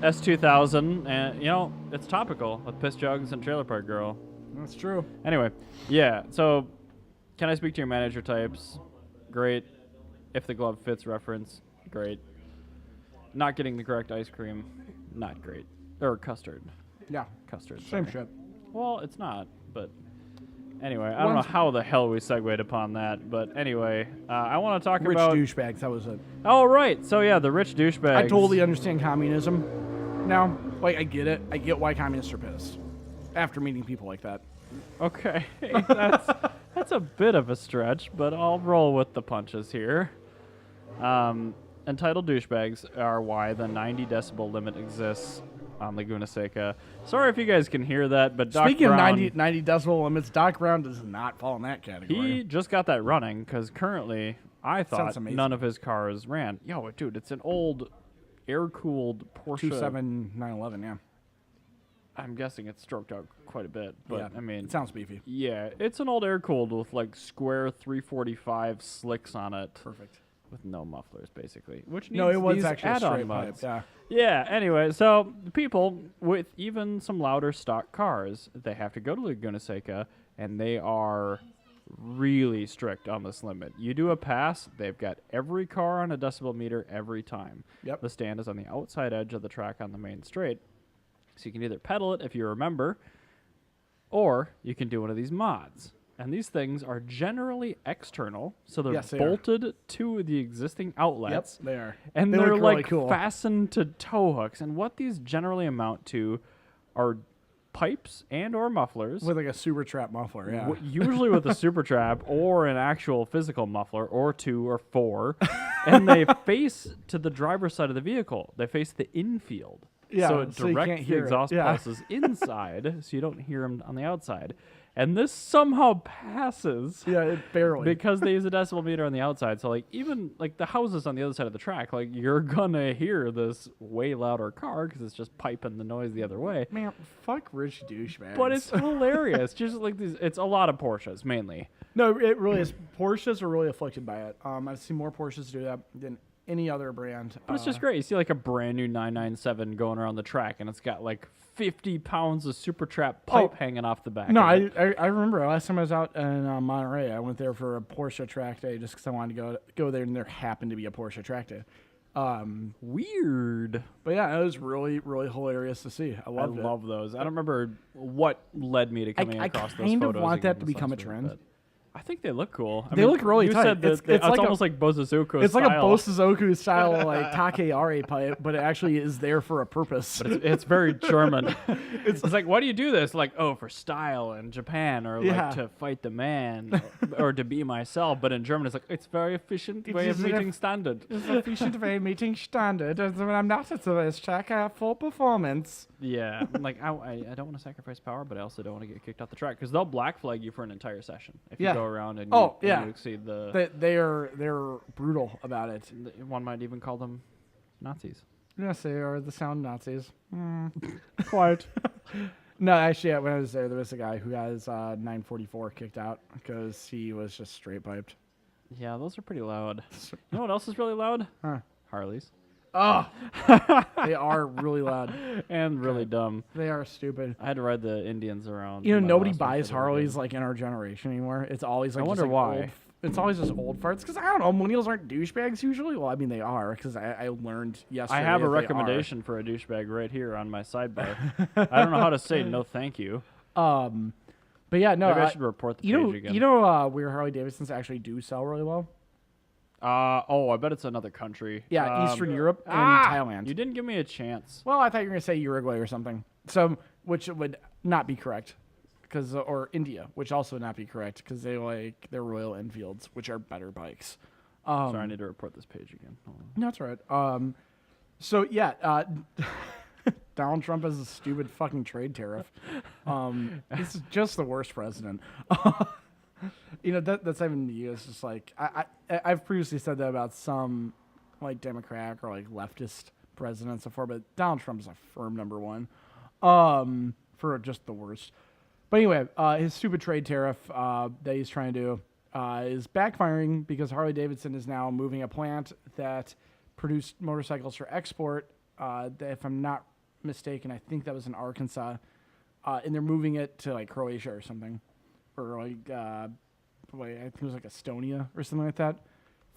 [SPEAKER 1] S2000, and it's topical with Piss Jugs and Trailer Park Girl.
[SPEAKER 2] That's true.
[SPEAKER 1] Anyway, yeah. So, can I speak to your manager types? Great. If the glove fits reference, great. Not getting the correct ice cream, not great. Or custard.
[SPEAKER 2] Yeah.
[SPEAKER 1] Custard.
[SPEAKER 2] Same
[SPEAKER 1] sorry.
[SPEAKER 2] shit.
[SPEAKER 1] Well, it's not, but anyway, I don't know how the hell we segued upon that, but anyway, I want to talk
[SPEAKER 2] Rich
[SPEAKER 1] about
[SPEAKER 2] douchebags. That was it.
[SPEAKER 1] Oh, right. So yeah, the rich douchebags.
[SPEAKER 2] I totally understand communism now. Like, I get it. I get why communists are pissed after meeting people like that.
[SPEAKER 1] Okay, that's a bit of a stretch, but I'll roll with the punches here. Entitled douchebags are why the 90 decibel limit exists on Laguna Seca. Sorry if you guys can hear that, but Doc
[SPEAKER 2] Speaking
[SPEAKER 1] Brown,
[SPEAKER 2] of 90 decibel limits, Doc Brown does not fall in that category.
[SPEAKER 1] he just got that running because currently I thought
[SPEAKER 2] amazing.
[SPEAKER 1] none of his cars ran. Yo, dude, it's an old air-cooled Porsche.
[SPEAKER 2] 27911, yeah.
[SPEAKER 1] I'm guessing it's stroked out quite a bit, but
[SPEAKER 2] Yeah,
[SPEAKER 1] I mean,
[SPEAKER 2] it sounds beefy.
[SPEAKER 1] yeah, it's an old air-cooled with like square 345 slicks on it.
[SPEAKER 2] Perfect.
[SPEAKER 1] With no mufflers, basically. Which needs
[SPEAKER 2] No, it was
[SPEAKER 1] these
[SPEAKER 2] actually a
[SPEAKER 1] add-on
[SPEAKER 2] straight pipe.
[SPEAKER 1] mods.
[SPEAKER 2] Yeah.
[SPEAKER 1] Yeah, anyway, so the people with even some louder stock cars, they have to go to Laguna Seca, and they are really strict on this limit. You do a pass, they've got every car on a decibel meter every time.
[SPEAKER 2] Yep.
[SPEAKER 1] The stand is on the outside edge of the track on the main straight.
[SPEAKER 4] So you can either pedal it if you remember, or you can do one of these mods. And these things are generally external, so they're
[SPEAKER 2] Yes, they
[SPEAKER 4] bolted to the existing outlets.
[SPEAKER 2] Yep, they are.
[SPEAKER 4] And
[SPEAKER 2] They
[SPEAKER 4] they're
[SPEAKER 2] look really
[SPEAKER 4] like
[SPEAKER 2] cool.
[SPEAKER 4] fastened to tow hooks. And what these generally amount to are pipes and or mufflers.
[SPEAKER 2] With like a super trap muffler, yeah.
[SPEAKER 4] Usually with a super trap or an actual physical muffler or 2 or 4. And they face to the driver's side of the vehicle. They face the infield.
[SPEAKER 2] Yeah,
[SPEAKER 4] so it
[SPEAKER 2] so you can't
[SPEAKER 4] directs the
[SPEAKER 2] hear it.
[SPEAKER 4] exhaust
[SPEAKER 2] Yeah.
[SPEAKER 4] pulses inside, so you don't hear them on the outside. And this somehow passes.
[SPEAKER 2] Yeah, it barely.
[SPEAKER 4] Because they use a decibel meter on the outside. So, like, even, like, the houses on the other side of the track, like, you're gonna hear this way louder car because it's just piping the noise the other way.
[SPEAKER 2] Man, fuck rich douchebags.
[SPEAKER 4] But it's hilarious. Just like these, it's a lot of Porsches, mainly.
[SPEAKER 2] No, it really is. Porsches are really afflicted by it. I've seen more Porsches do that than any other brand.
[SPEAKER 4] But it's just great. You see, like, a brand new 997 going around the track, and it's got, like, 50 pounds of super trap pipe hanging off the back.
[SPEAKER 2] No,
[SPEAKER 4] of it.
[SPEAKER 2] I remember last time I was out in Monterey, I went there for a Porsche track day just because I wanted to go there, and there happened to be a Porsche track day.
[SPEAKER 4] Weird.
[SPEAKER 2] But yeah, it was really, really hilarious to see. I
[SPEAKER 4] I
[SPEAKER 2] loved it.
[SPEAKER 4] love those. I don't remember what led me to coming
[SPEAKER 2] I
[SPEAKER 4] across those
[SPEAKER 2] kind of
[SPEAKER 4] photos.
[SPEAKER 2] want
[SPEAKER 4] again
[SPEAKER 2] that to
[SPEAKER 4] this
[SPEAKER 2] become
[SPEAKER 4] last
[SPEAKER 2] a
[SPEAKER 4] week,
[SPEAKER 2] trend.
[SPEAKER 4] but I think they look cool. I
[SPEAKER 2] They
[SPEAKER 4] mean,
[SPEAKER 2] look really
[SPEAKER 4] you
[SPEAKER 2] tight.
[SPEAKER 4] Said that
[SPEAKER 2] It's
[SPEAKER 4] it's
[SPEAKER 2] like
[SPEAKER 4] almost like Bosuzuku
[SPEAKER 2] It's like a
[SPEAKER 4] style.
[SPEAKER 2] Bosuzoku style like Takeari pipe, but it actually is there for a purpose.
[SPEAKER 4] But it's very German. it's like, why do you do this? Like, oh, for style in Japan, or
[SPEAKER 2] Yeah.
[SPEAKER 4] like to fight the man, or to be myself. But in German, it's like, it's very efficient way of
[SPEAKER 2] is an
[SPEAKER 4] meeting standard.
[SPEAKER 2] It's an efficient way of meeting standard. And when I'm not at the race track, I have full performance.
[SPEAKER 4] Yeah, like I don't want to sacrifice power, but I also don't want to get kicked off the track because they'll black flag you for an entire session if
[SPEAKER 2] Yeah.
[SPEAKER 4] you go around and
[SPEAKER 2] Oh,
[SPEAKER 4] you,
[SPEAKER 2] yeah.
[SPEAKER 4] and you exceed the.
[SPEAKER 2] They're brutal about it.
[SPEAKER 4] One might even call them Nazis.
[SPEAKER 2] Yes, they are the sound Nazis.
[SPEAKER 4] Quite.
[SPEAKER 2] No, actually, yeah, when I was there was a guy who got his 944 kicked out because he was just straight piped.
[SPEAKER 4] Yeah, those are pretty loud. You know what else is really loud?
[SPEAKER 2] Huh.
[SPEAKER 4] Harleys.
[SPEAKER 2] Oh, they are really loud.
[SPEAKER 4] And really dumb.
[SPEAKER 2] They are stupid.
[SPEAKER 4] I had to ride the Indians around.
[SPEAKER 2] You know,
[SPEAKER 4] for my
[SPEAKER 2] nobody
[SPEAKER 4] last one,
[SPEAKER 2] buys
[SPEAKER 4] so they were
[SPEAKER 2] Harleys
[SPEAKER 4] good.
[SPEAKER 2] like in our generation anymore. It's always like
[SPEAKER 4] I
[SPEAKER 2] just,
[SPEAKER 4] wonder
[SPEAKER 2] like,
[SPEAKER 4] why.
[SPEAKER 2] old it's always just old farts because I don't know. Millennials aren't douchebags usually. Well, I mean they are because I learned yesterday.
[SPEAKER 4] I have a
[SPEAKER 2] that they are.
[SPEAKER 4] recommendation for a douchebag right here on my sidebar. I don't know how to say no thank you.
[SPEAKER 2] But yeah, no.
[SPEAKER 4] Maybe I should report the page again.
[SPEAKER 2] You know where Harley Davidsons actually do sell really well?
[SPEAKER 4] I bet it's another country.
[SPEAKER 2] Yeah, Eastern Europe and Thailand.
[SPEAKER 4] You didn't give me a chance.
[SPEAKER 2] Well, I thought you were gonna say Uruguay or something. So, which would not be correct, or India, which also would not be correct because they like their Royal Enfields, which are better bikes.
[SPEAKER 4] Sorry, I need to report this page again. Hold on.
[SPEAKER 2] No, that's right. So yeah, Donald Trump has a stupid fucking trade tariff. This is just the worst president. You know, that's even the U.S. Just like I've previously said that about some like Democratic or like leftist presidents before, but Donald Trump is a firm number one for just the worst. But anyway, his stupid trade tariff that he's trying to do is backfiring because Harley Davidson is now moving a plant that produced motorcycles for export. That, if I'm not mistaken, I think that was in Arkansas, and they're moving it to like Croatia or something, or like I think it was like Estonia or something like that,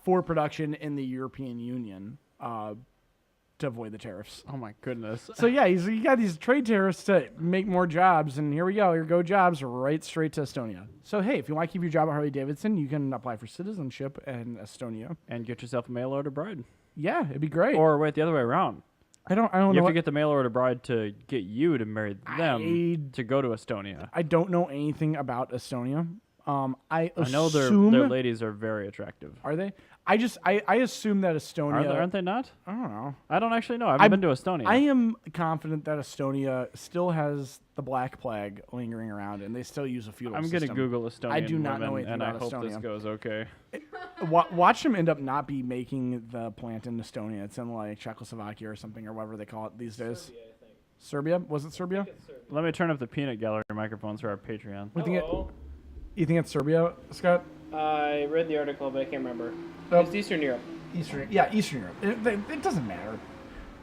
[SPEAKER 2] for production in the European Union to avoid the tariffs.
[SPEAKER 4] Oh my goodness.
[SPEAKER 2] So yeah, he got these trade tariffs to make more jobs, and here we go. Here go jobs right straight to Estonia. So hey, if you want to keep your job at Harley Davidson, you can apply for citizenship in Estonia.
[SPEAKER 4] And get yourself a mail order bride.
[SPEAKER 2] Yeah, it'd be great.
[SPEAKER 4] Or wait, the other way around.
[SPEAKER 2] I don't
[SPEAKER 4] You
[SPEAKER 2] know.
[SPEAKER 4] have
[SPEAKER 2] What,
[SPEAKER 4] to get the mail order bride to get you to marry them to go to Estonia.
[SPEAKER 2] I don't know anything about Estonia. I
[SPEAKER 4] know
[SPEAKER 2] assume
[SPEAKER 4] their ladies are very attractive.
[SPEAKER 2] Are they? I assume that Estonia.
[SPEAKER 4] Aren't they not?
[SPEAKER 2] I don't know.
[SPEAKER 4] I don't actually know. I haven't been to Estonia.
[SPEAKER 2] I am confident that Estonia still has the Black Plague lingering around, and they still use a feudal
[SPEAKER 4] I'm
[SPEAKER 2] system.
[SPEAKER 4] going to Google Estonian
[SPEAKER 2] I do not
[SPEAKER 4] women,
[SPEAKER 2] know anything
[SPEAKER 4] and I
[SPEAKER 2] about
[SPEAKER 4] hope this
[SPEAKER 2] Estonia.
[SPEAKER 4] goes okay.
[SPEAKER 2] Watch them end up not be making the plant in Estonia. It's in like Czechoslovakia or something, or whatever they call it these days. Serbia? Was it Serbia?
[SPEAKER 4] Let me turn up the peanut gallery microphones for our Patreon.
[SPEAKER 2] You think it's Serbia, Scott?
[SPEAKER 5] I read the article, but I can't remember.
[SPEAKER 2] Oh.
[SPEAKER 5] It's Eastern Europe.
[SPEAKER 2] Eastern Europe. It doesn't matter.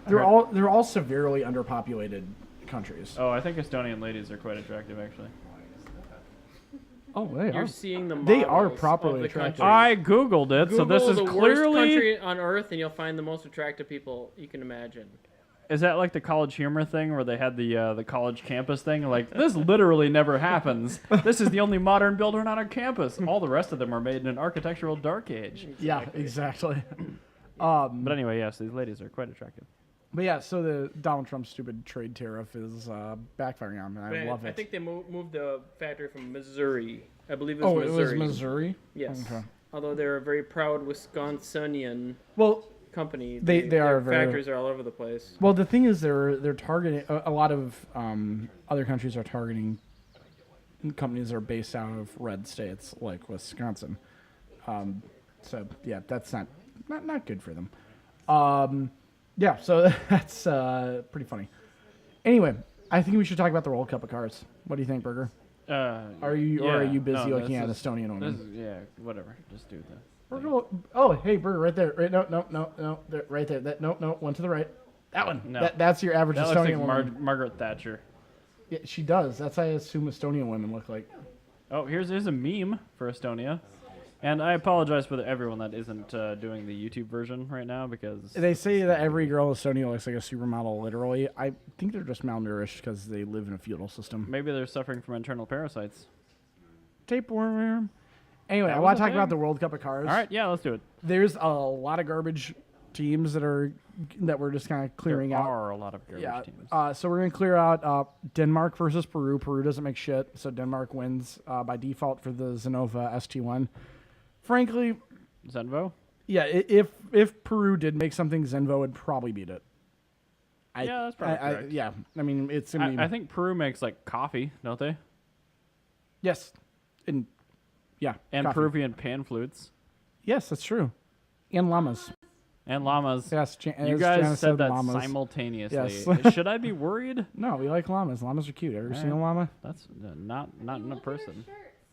[SPEAKER 2] They're all severely underpopulated countries.
[SPEAKER 4] Oh, I think Estonian ladies are quite attractive, actually.
[SPEAKER 2] Oh, they
[SPEAKER 5] You're
[SPEAKER 2] are.
[SPEAKER 5] seeing the
[SPEAKER 2] They are
[SPEAKER 5] models
[SPEAKER 2] properly
[SPEAKER 5] of the
[SPEAKER 2] attractive.
[SPEAKER 5] countries.
[SPEAKER 4] I Googled it, so this
[SPEAKER 5] Google
[SPEAKER 4] is
[SPEAKER 5] the worst
[SPEAKER 4] clearly...
[SPEAKER 5] country on Earth, and you'll find the most attractive people you can imagine.
[SPEAKER 4] Is that like the College Humor thing where they had the college campus thing? Like, this literally never happens. This is the only modern building on our campus. All the rest of them are made in an architectural dark age.
[SPEAKER 2] Yeah, exactly.
[SPEAKER 4] But anyway, yes, these ladies are quite attractive.
[SPEAKER 2] But yeah, so the Donald Trump stupid trade tariff is backfiring on me. I love
[SPEAKER 5] I
[SPEAKER 2] it.
[SPEAKER 5] think they moved the factory from Missouri. I believe it
[SPEAKER 2] Oh,
[SPEAKER 5] was Missouri.
[SPEAKER 2] it was Missouri?
[SPEAKER 5] Yes.
[SPEAKER 2] Okay.
[SPEAKER 5] Although they're a very proud Wisconsinian
[SPEAKER 2] Well,
[SPEAKER 5] company.
[SPEAKER 2] They
[SPEAKER 5] their
[SPEAKER 2] are very-
[SPEAKER 5] factories are all over the place.
[SPEAKER 2] well, the thing is, they're targeting a lot of other countries are targeting companies that are based out of red states like Wisconsin. So yeah, that's not good for them. Yeah, so that's pretty funny. Anyway, I think we should talk about the World Cup of Cars. What do you think, Burger? Are you busy looking at Estonian women?
[SPEAKER 4] Yeah, whatever. Just do that.
[SPEAKER 2] Burger, oh, hey, Burger, right there. Right, no, there, right there. No, one to the right. That one.
[SPEAKER 4] No.
[SPEAKER 2] That's your average
[SPEAKER 4] That looks
[SPEAKER 2] Estonian
[SPEAKER 4] like
[SPEAKER 2] woman.
[SPEAKER 4] Margaret Thatcher.
[SPEAKER 2] Yeah, she does. That's how I assume Estonian women look like.
[SPEAKER 4] Oh, here's a meme for Estonia. And I apologize for everyone that isn't doing the YouTube version right now because...
[SPEAKER 2] They say that every girl in Estonia looks like a supermodel, literally. I think they're just malnourished because they live in a feudal system.
[SPEAKER 4] Maybe they're suffering from internal parasites.
[SPEAKER 2] Tapeworm. Anyway,
[SPEAKER 4] That
[SPEAKER 2] I
[SPEAKER 4] was
[SPEAKER 2] want
[SPEAKER 4] a
[SPEAKER 2] to talk
[SPEAKER 4] thing?
[SPEAKER 2] about the World Cup of Cars.
[SPEAKER 4] All right, yeah, let's do it.
[SPEAKER 2] There's a lot of garbage teams that we're just kind of clearing
[SPEAKER 4] there
[SPEAKER 2] out.
[SPEAKER 4] are a lot of garbage teams.
[SPEAKER 2] So we're going to clear out Denmark versus Peru. Peru doesn't make shit, so Denmark wins by default for the Zenova ST1. Frankly,
[SPEAKER 4] Zenvo?
[SPEAKER 2] yeah, if Peru did make something, Zenvo would probably beat it.
[SPEAKER 4] Yeah, that's probably correct.
[SPEAKER 2] Yeah, I mean, it's going to be...
[SPEAKER 4] I think Peru makes like coffee, don't they?
[SPEAKER 2] Yes. And, yeah.
[SPEAKER 4] And
[SPEAKER 2] coffee.
[SPEAKER 4] Peruvian pan flutes.
[SPEAKER 2] Yes, that's true. And llamas.
[SPEAKER 4] And llamas.
[SPEAKER 2] Yes,
[SPEAKER 4] You guys said that simultaneously.
[SPEAKER 2] Yes.
[SPEAKER 4] Should I be worried?
[SPEAKER 2] No, we like llamas. Llamas are cute. Ever seen a llama?
[SPEAKER 4] That's not in a person.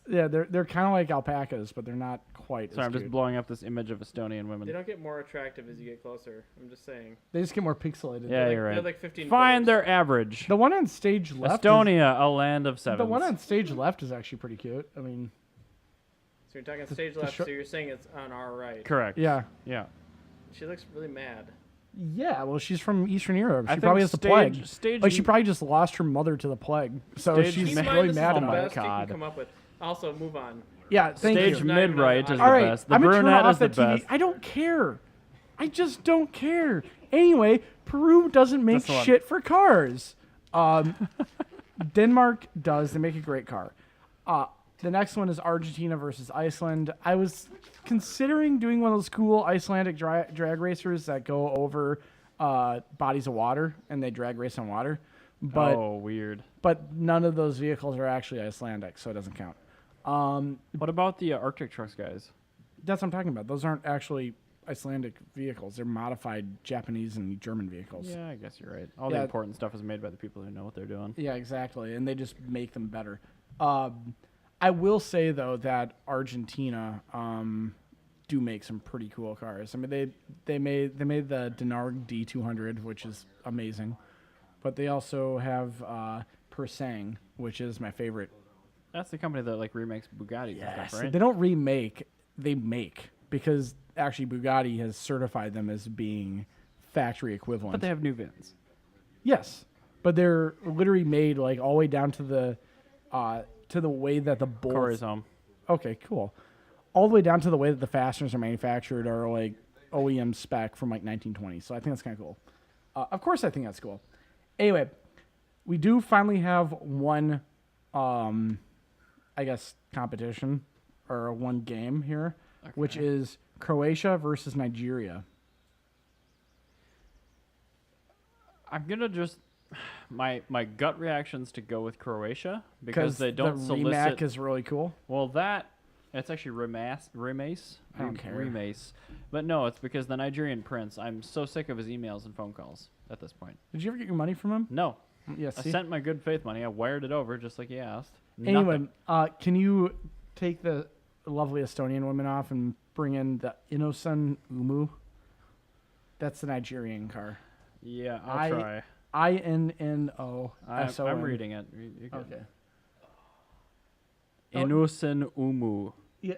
[SPEAKER 2] Yeah, they're kind of like alpacas, but they're not quite
[SPEAKER 4] Sorry,
[SPEAKER 2] as
[SPEAKER 4] I'm just
[SPEAKER 2] cute.
[SPEAKER 4] blowing up this image of Estonian
[SPEAKER 5] They
[SPEAKER 4] women.
[SPEAKER 5] don't get more attractive as you get closer. I'm just saying.
[SPEAKER 2] They just get more pixelated.
[SPEAKER 4] Yeah,
[SPEAKER 5] They're
[SPEAKER 4] you're right.
[SPEAKER 5] They're like 15
[SPEAKER 4] Fine,
[SPEAKER 5] footers.
[SPEAKER 4] they're average.
[SPEAKER 2] The one on stage left.
[SPEAKER 4] Estonia, a land of sevens.
[SPEAKER 2] The one on stage left is actually pretty cute. I mean,
[SPEAKER 5] So you're talking stage left,
[SPEAKER 2] short-
[SPEAKER 5] so you're saying it's on our right.
[SPEAKER 4] Correct.
[SPEAKER 2] yeah.
[SPEAKER 4] Yeah.
[SPEAKER 5] She looks really mad.
[SPEAKER 2] Yeah, well, she's from Eastern Europe.
[SPEAKER 4] I
[SPEAKER 2] She
[SPEAKER 4] think
[SPEAKER 2] probably has the plague.
[SPEAKER 4] Stage
[SPEAKER 2] Like, she probably just lost her mother to the plague. So
[SPEAKER 4] Stage
[SPEAKER 2] she's
[SPEAKER 5] Keep in
[SPEAKER 4] mid-
[SPEAKER 5] mind,
[SPEAKER 2] really
[SPEAKER 5] this
[SPEAKER 2] mad
[SPEAKER 5] is the
[SPEAKER 2] about
[SPEAKER 4] my
[SPEAKER 2] it.
[SPEAKER 5] best you
[SPEAKER 4] God.
[SPEAKER 5] can come up with. Also, move on.
[SPEAKER 2] Yeah, thank
[SPEAKER 4] Stage
[SPEAKER 2] you.
[SPEAKER 5] Not
[SPEAKER 4] mid
[SPEAKER 5] even
[SPEAKER 4] right
[SPEAKER 5] on
[SPEAKER 4] is
[SPEAKER 5] the-
[SPEAKER 4] the
[SPEAKER 2] All right,
[SPEAKER 4] best. The
[SPEAKER 2] I'm gonna turn
[SPEAKER 4] brunette
[SPEAKER 2] off
[SPEAKER 4] is the
[SPEAKER 2] that TV.
[SPEAKER 4] best.
[SPEAKER 2] I don't care. I just don't care. Anyway, Peru doesn't make
[SPEAKER 4] That's the one.
[SPEAKER 2] shit for cars. Denmark does. They make a great car. The next one is Argentina versus Iceland. I was considering doing one of those cool Icelandic drag racers that go over bodies of water and they drag race on water, but
[SPEAKER 4] Oh, weird.
[SPEAKER 2] but none of those vehicles are actually Icelandic, so it doesn't count.
[SPEAKER 4] What about the Arctic Trucks guys?
[SPEAKER 2] That's what I'm talking about. Those aren't actually Icelandic vehicles. They're modified Japanese and German vehicles.
[SPEAKER 4] Yeah, I guess you're right. All the
[SPEAKER 2] Yeah.
[SPEAKER 4] important stuff is made by the people who know what they're doing.
[SPEAKER 2] Yeah, exactly. And they just make them better. I will say though that Argentina do make some pretty cool cars. I mean, they made the Denarg D200, which is amazing, but they also have Persang, which is my favorite.
[SPEAKER 4] That's the company that like remakes Bugattis and stuff, right?
[SPEAKER 2] They don't remake; they make, because actually Bugatti has certified them as being factory equivalent.
[SPEAKER 4] But they have new VINs.
[SPEAKER 2] Yes, but they're literally made like all the way down to the way that the bolts.
[SPEAKER 4] Corey's home.
[SPEAKER 2] Okay, cool. All the way down to the way that the fasteners are manufactured are like OEM spec from like 1920. So I think that's kind of cool. Of course, I think that's cool. Anyway, we do finally have one, I guess, competition or one game here, which is Croatia versus Nigeria.
[SPEAKER 4] I'm gonna just my gut reactions to go with Croatia because they don't
[SPEAKER 2] the
[SPEAKER 4] solicit.
[SPEAKER 2] Rimac is really cool.
[SPEAKER 4] Well, it's actually Remace.
[SPEAKER 2] I don't care.
[SPEAKER 4] Remace. But no, it's because the Nigerian prince. I'm so sick of his emails and phone calls at this point.
[SPEAKER 2] Did you ever get your money from him?
[SPEAKER 4] No,
[SPEAKER 2] Yes.
[SPEAKER 4] I sent my good faith money. I wired it over just like he asked.
[SPEAKER 2] Anyway,
[SPEAKER 4] Nothing.
[SPEAKER 2] can you take the lovely Estonian woman off and bring in the Inosun Umu? That's the Nigerian car.
[SPEAKER 4] Yeah, I'll try.
[SPEAKER 2] INNOSON.
[SPEAKER 4] I'm reading it. You're good.
[SPEAKER 2] Okay.
[SPEAKER 4] Inusin Umu.
[SPEAKER 2] Yeah.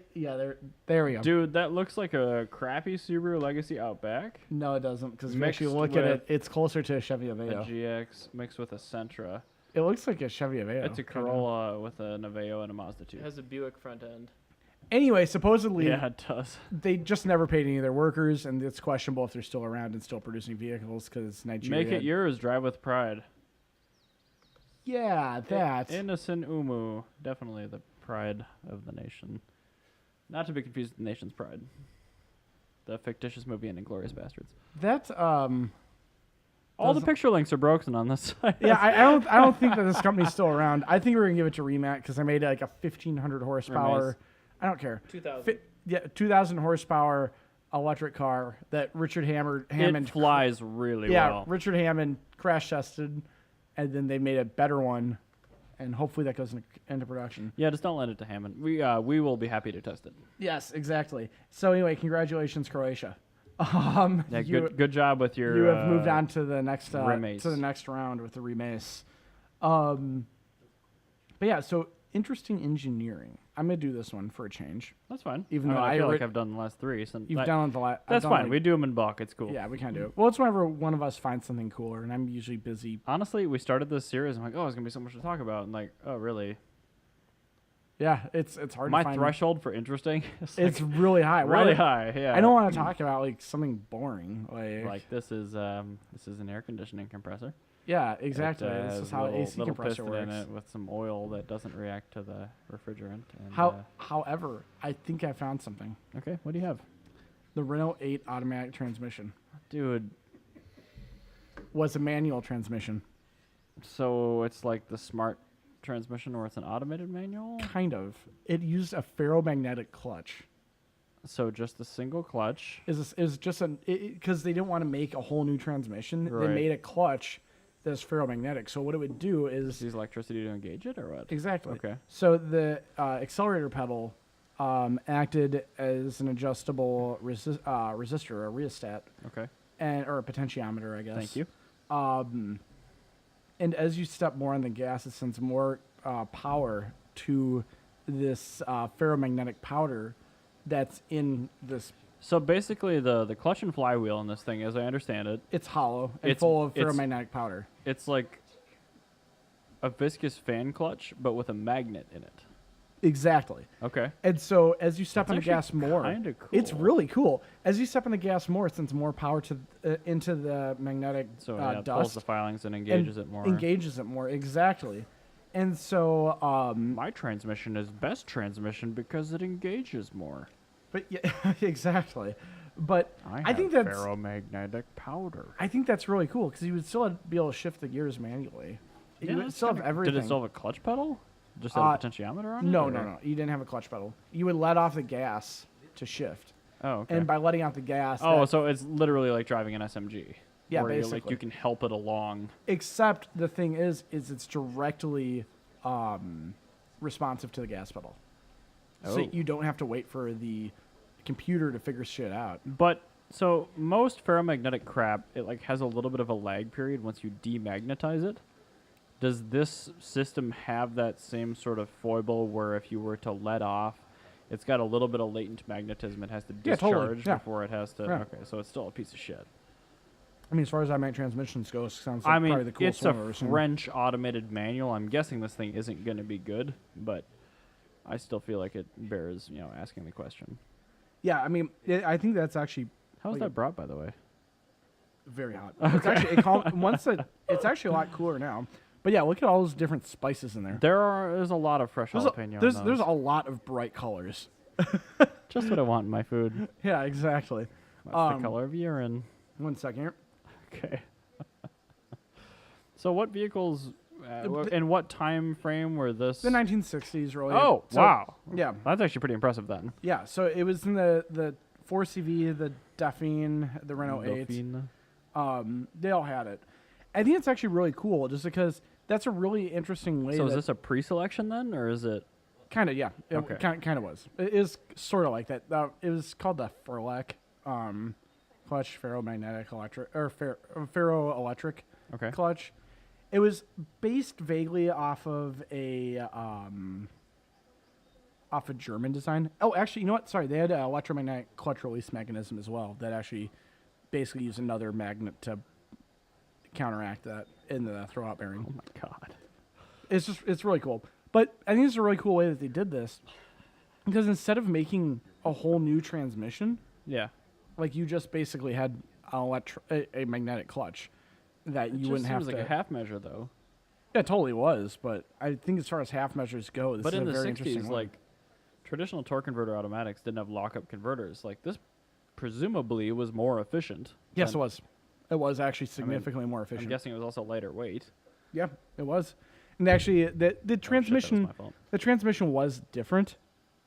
[SPEAKER 2] There we go.
[SPEAKER 4] Dude, that looks like a crappy Subaru Legacy Outback.
[SPEAKER 2] No, it doesn't, because if you actually
[SPEAKER 4] Mixed
[SPEAKER 2] look at it,
[SPEAKER 4] with
[SPEAKER 2] it's closer to a Chevy
[SPEAKER 4] A
[SPEAKER 2] Aveo.
[SPEAKER 4] GX mixed with a Sentra.
[SPEAKER 2] It looks like a Chevy Aveo.
[SPEAKER 4] It's a
[SPEAKER 2] kinda.
[SPEAKER 4] Corolla with an Aveo and a Mazda 2.
[SPEAKER 5] It has a Buick front end.
[SPEAKER 2] Anyway, supposedly
[SPEAKER 4] Yeah, it does.
[SPEAKER 2] they just never paid any of their workers, and it's questionable if they're still around and still producing vehicles because Nigeria.
[SPEAKER 4] Make it yours. Drive with pride.
[SPEAKER 2] Yeah, that.
[SPEAKER 4] Innocent Umu. Definitely the pride of the nation. Not to be confused with the nation's pride. The fictitious movie and Inglourious Bastards.
[SPEAKER 2] That
[SPEAKER 4] All the
[SPEAKER 2] Doesn't-
[SPEAKER 4] picture links are broken on this site.
[SPEAKER 2] yeah, I don't think that this company's still around. I think we're gonna give it to Remat because I made like a 1,500 horsepower. I don't care.
[SPEAKER 5] 2000.
[SPEAKER 2] 2,000 horsepower electric car that Richard Hammond.
[SPEAKER 4] It flies really
[SPEAKER 2] Yeah,
[SPEAKER 4] well.
[SPEAKER 2] Richard Hammond crash tested, and then they made a better one, and hopefully that goes into production.
[SPEAKER 4] Yeah, just don't lend it to Hammond. We will be happy to test it.
[SPEAKER 2] Yes, exactly. So anyway, congratulations, Croatia.
[SPEAKER 4] Yeah, good job with your.
[SPEAKER 2] You have moved on to the next
[SPEAKER 4] remace.
[SPEAKER 2] round with the remace. But yeah, so interesting engineering. I'm gonna do this one for a change.
[SPEAKER 4] That's fine.
[SPEAKER 2] Even though
[SPEAKER 4] I feel
[SPEAKER 2] I
[SPEAKER 4] like
[SPEAKER 2] re-
[SPEAKER 4] I've done the last three. So
[SPEAKER 2] You've done the last.
[SPEAKER 4] That's fine. We do them in bulk. It's cool.
[SPEAKER 2] Yeah, we can do it. Well, it's whenever one of us finds something cooler, and I'm usually busy.
[SPEAKER 4] Honestly, we started this series. I'm like, oh, it's gonna be so much to talk about, and like, oh, really?
[SPEAKER 2] Yeah, it's hard
[SPEAKER 4] My
[SPEAKER 2] to find.
[SPEAKER 4] threshold for interesting is
[SPEAKER 2] It's
[SPEAKER 4] like
[SPEAKER 2] really high. Why
[SPEAKER 4] really
[SPEAKER 2] do-
[SPEAKER 4] high. Yeah.
[SPEAKER 2] I don't want to talk about like something boring.
[SPEAKER 4] Like this is an air conditioning compressor.
[SPEAKER 2] Yeah, exactly.
[SPEAKER 4] It,
[SPEAKER 2] This is
[SPEAKER 4] has
[SPEAKER 2] how
[SPEAKER 4] little,
[SPEAKER 2] AC
[SPEAKER 4] little
[SPEAKER 2] compressor
[SPEAKER 4] piston in
[SPEAKER 2] works.
[SPEAKER 4] it with some oil that doesn't react to the refrigerant. And,
[SPEAKER 2] However, I think I found something.
[SPEAKER 4] okay, what do you have,
[SPEAKER 2] The Renault 8 automatic transmission
[SPEAKER 4] dude?
[SPEAKER 2] was a manual transmission.
[SPEAKER 4] So it's like the smart transmission, or it's an automated manual.
[SPEAKER 2] Kind of. It used a ferromagnetic clutch.
[SPEAKER 4] So just a single clutch.
[SPEAKER 2] Is just an because they didn't want to make a whole new transmission.
[SPEAKER 4] Right.
[SPEAKER 2] They made a clutch that's ferromagnetic. So what it would do is
[SPEAKER 4] Use electricity to engage it, or what?
[SPEAKER 2] exactly.
[SPEAKER 4] Okay.
[SPEAKER 2] So the accelerator pedal acted as an adjustable resistor, or rheostat,
[SPEAKER 4] Okay.
[SPEAKER 2] or a potentiometer, I guess.
[SPEAKER 4] Thank you.
[SPEAKER 2] And as you step more on the gas, it sends more power to this ferromagnetic powder that's in this.
[SPEAKER 4] So basically, the clutch and flywheel in this thing, as I understand it,
[SPEAKER 2] It's hollow and
[SPEAKER 4] It's-
[SPEAKER 2] full of
[SPEAKER 4] it's-
[SPEAKER 2] ferromagnetic powder.
[SPEAKER 4] it's like a viscous fan clutch, but with a magnet in it.
[SPEAKER 2] Exactly.
[SPEAKER 4] Okay.
[SPEAKER 2] And so as you step
[SPEAKER 4] That's
[SPEAKER 2] on the gas
[SPEAKER 4] actually
[SPEAKER 2] more,
[SPEAKER 4] kinda
[SPEAKER 2] it's
[SPEAKER 4] cool.
[SPEAKER 2] really cool. As you step on the gas more, it sends more power to into the magnetic
[SPEAKER 4] So yeah, it pulls
[SPEAKER 2] dust
[SPEAKER 4] the filings and
[SPEAKER 2] and
[SPEAKER 4] engages it more.
[SPEAKER 2] Engages it more, exactly. And so,
[SPEAKER 4] My transmission is best transmission because it engages more.
[SPEAKER 2] but yeah, exactly. But
[SPEAKER 4] I
[SPEAKER 2] I think that's
[SPEAKER 4] ferromagnetic powder.
[SPEAKER 2] I think that's really cool because you would still be able to shift the gears manually. You would
[SPEAKER 4] that's
[SPEAKER 2] still have
[SPEAKER 4] kinda-
[SPEAKER 2] everything.
[SPEAKER 4] Did it still have a clutch pedal? Just have a potentiometer on it?
[SPEAKER 2] No,
[SPEAKER 4] or-
[SPEAKER 2] no, no. You didn't have a clutch pedal. You would let off the gas to shift,
[SPEAKER 4] Oh, okay.
[SPEAKER 2] and by letting out the gas,
[SPEAKER 4] Oh,
[SPEAKER 2] that-
[SPEAKER 4] so it's literally like driving an SMG.
[SPEAKER 2] Yeah,
[SPEAKER 4] where you're, like
[SPEAKER 2] basically.
[SPEAKER 4] you can help it along.
[SPEAKER 2] except the thing is it's directly responsive to the gas pedal. So
[SPEAKER 4] Oh.
[SPEAKER 2] you don't have to wait for the computer to figure shit out.
[SPEAKER 4] But so most ferromagnetic crap, it like has a little bit of a lag period once you demagnetize it. Does this system have that same sort of foible where if you were to let off, it's got a little bit of latent magnetism it has to
[SPEAKER 2] Yeah,
[SPEAKER 4] discharge
[SPEAKER 2] totally. Yeah.
[SPEAKER 4] before it has to?
[SPEAKER 2] Yeah.
[SPEAKER 4] Okay, so it's still a piece of shit.
[SPEAKER 2] I mean, as far as automatic transmissions go, it sounds like
[SPEAKER 4] I mean,
[SPEAKER 2] probably the coolest
[SPEAKER 4] it's a
[SPEAKER 2] one I've ever seen.
[SPEAKER 4] French automated manual. I'm guessing this thing isn't going to be good, but I still feel like it bears, asking the question.
[SPEAKER 2] Yeah, I mean, I think that's actually
[SPEAKER 4] How's
[SPEAKER 2] Like
[SPEAKER 4] that brought, by the way?
[SPEAKER 2] very hot. It's actually it's actually a lot cooler now. But yeah, look at all those different spices in there.
[SPEAKER 4] There's a lot of fresh jalapeno.
[SPEAKER 2] There's a lot of bright colors.
[SPEAKER 4] Just what I want in my food.
[SPEAKER 2] Yeah, exactly.
[SPEAKER 4] That's the color of urine.
[SPEAKER 2] 1 second here.
[SPEAKER 4] Okay. So what vehicles, in what time frame were this?
[SPEAKER 2] The 1960s, really.
[SPEAKER 4] Oh,
[SPEAKER 2] So-
[SPEAKER 4] wow.
[SPEAKER 2] Yeah,
[SPEAKER 4] That's actually pretty impressive then.
[SPEAKER 2] yeah. So it was in the 4CV, the Dauphine, the Renault 8.
[SPEAKER 4] Dauphine.
[SPEAKER 2] They all had it. I think it's actually really cool, just because that's a really interesting way.
[SPEAKER 4] So is this a pre-selection then, or is it?
[SPEAKER 2] Kind of, yeah. It
[SPEAKER 4] Okay.
[SPEAKER 2] kind of was. It is sort of like that. It was called the Ferlec, clutch ferromagnetic electric or ferroelectric
[SPEAKER 4] Okay.
[SPEAKER 2] clutch. It was based vaguely off of a off a German design. Oh, actually, you know what? Sorry, they had an electromagnetic clutch release mechanism as well that actually basically used another magnet to counteract that in the throwout bearing.
[SPEAKER 4] Oh my god.
[SPEAKER 2] It's really cool. But I think it's a really cool way that they did this because instead of making a whole new transmission,
[SPEAKER 4] Yeah.
[SPEAKER 2] like you just basically had a magnetic clutch that you wouldn't have
[SPEAKER 4] seems
[SPEAKER 2] to.
[SPEAKER 4] like a half measure though.
[SPEAKER 2] Yeah, it totally was, but I think as far as half measures go, this
[SPEAKER 4] But
[SPEAKER 2] is
[SPEAKER 4] in
[SPEAKER 2] a
[SPEAKER 4] the
[SPEAKER 2] very interesting
[SPEAKER 4] 60s,
[SPEAKER 2] one.
[SPEAKER 4] like traditional torque converter automatics didn't have lockup converters. Like this, presumably, was more efficient.
[SPEAKER 2] Yes,
[SPEAKER 4] than-
[SPEAKER 2] it was. It was actually significantly more
[SPEAKER 4] I'm
[SPEAKER 2] efficient.
[SPEAKER 4] guessing it was also lighter weight.
[SPEAKER 2] Yeah, it was. And actually, the transmission,
[SPEAKER 4] Oh, shit, that was my fault.
[SPEAKER 2] the transmission was different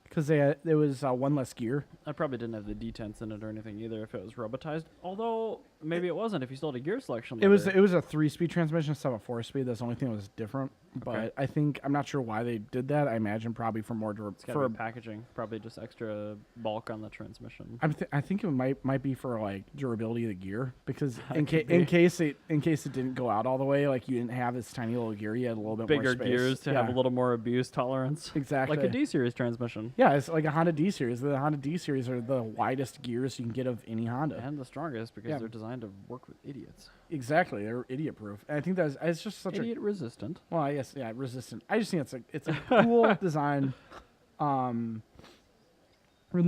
[SPEAKER 2] because there was one less gear.
[SPEAKER 4] I probably didn't have the detents in it or anything either if it was robotized. Although maybe it wasn't if you still had a gear selection.
[SPEAKER 2] It was
[SPEAKER 4] lever.
[SPEAKER 2] a 3-speed transmission instead of a 4-speed. That's the only thing that was different. But I think I'm not sure why they did that. I imagine probably for more
[SPEAKER 4] It's gotta be packaging, probably just extra bulk on the transmission.
[SPEAKER 2] I think it might be for like durability of the gear because
[SPEAKER 4] That
[SPEAKER 2] in
[SPEAKER 4] could be.
[SPEAKER 2] case it didn't go out all the way, like you didn't have this tiny little gear, you had a little bit more
[SPEAKER 4] Bigger
[SPEAKER 2] space.
[SPEAKER 4] gears to have a
[SPEAKER 2] Yeah,
[SPEAKER 4] little more abuse tolerance.
[SPEAKER 2] exactly.
[SPEAKER 4] Like a D series transmission.
[SPEAKER 2] Yeah, it's like a Honda D series. The Honda D series are the widest gears you can get of any Honda.
[SPEAKER 4] And the strongest because
[SPEAKER 2] Yeah.
[SPEAKER 4] they're designed to work with idiots.
[SPEAKER 2] Exactly, they're idiot proof. And I think it's just such
[SPEAKER 4] Idiot resistant.
[SPEAKER 2] well, I guess yeah, resistant. I just think it's a cool design. And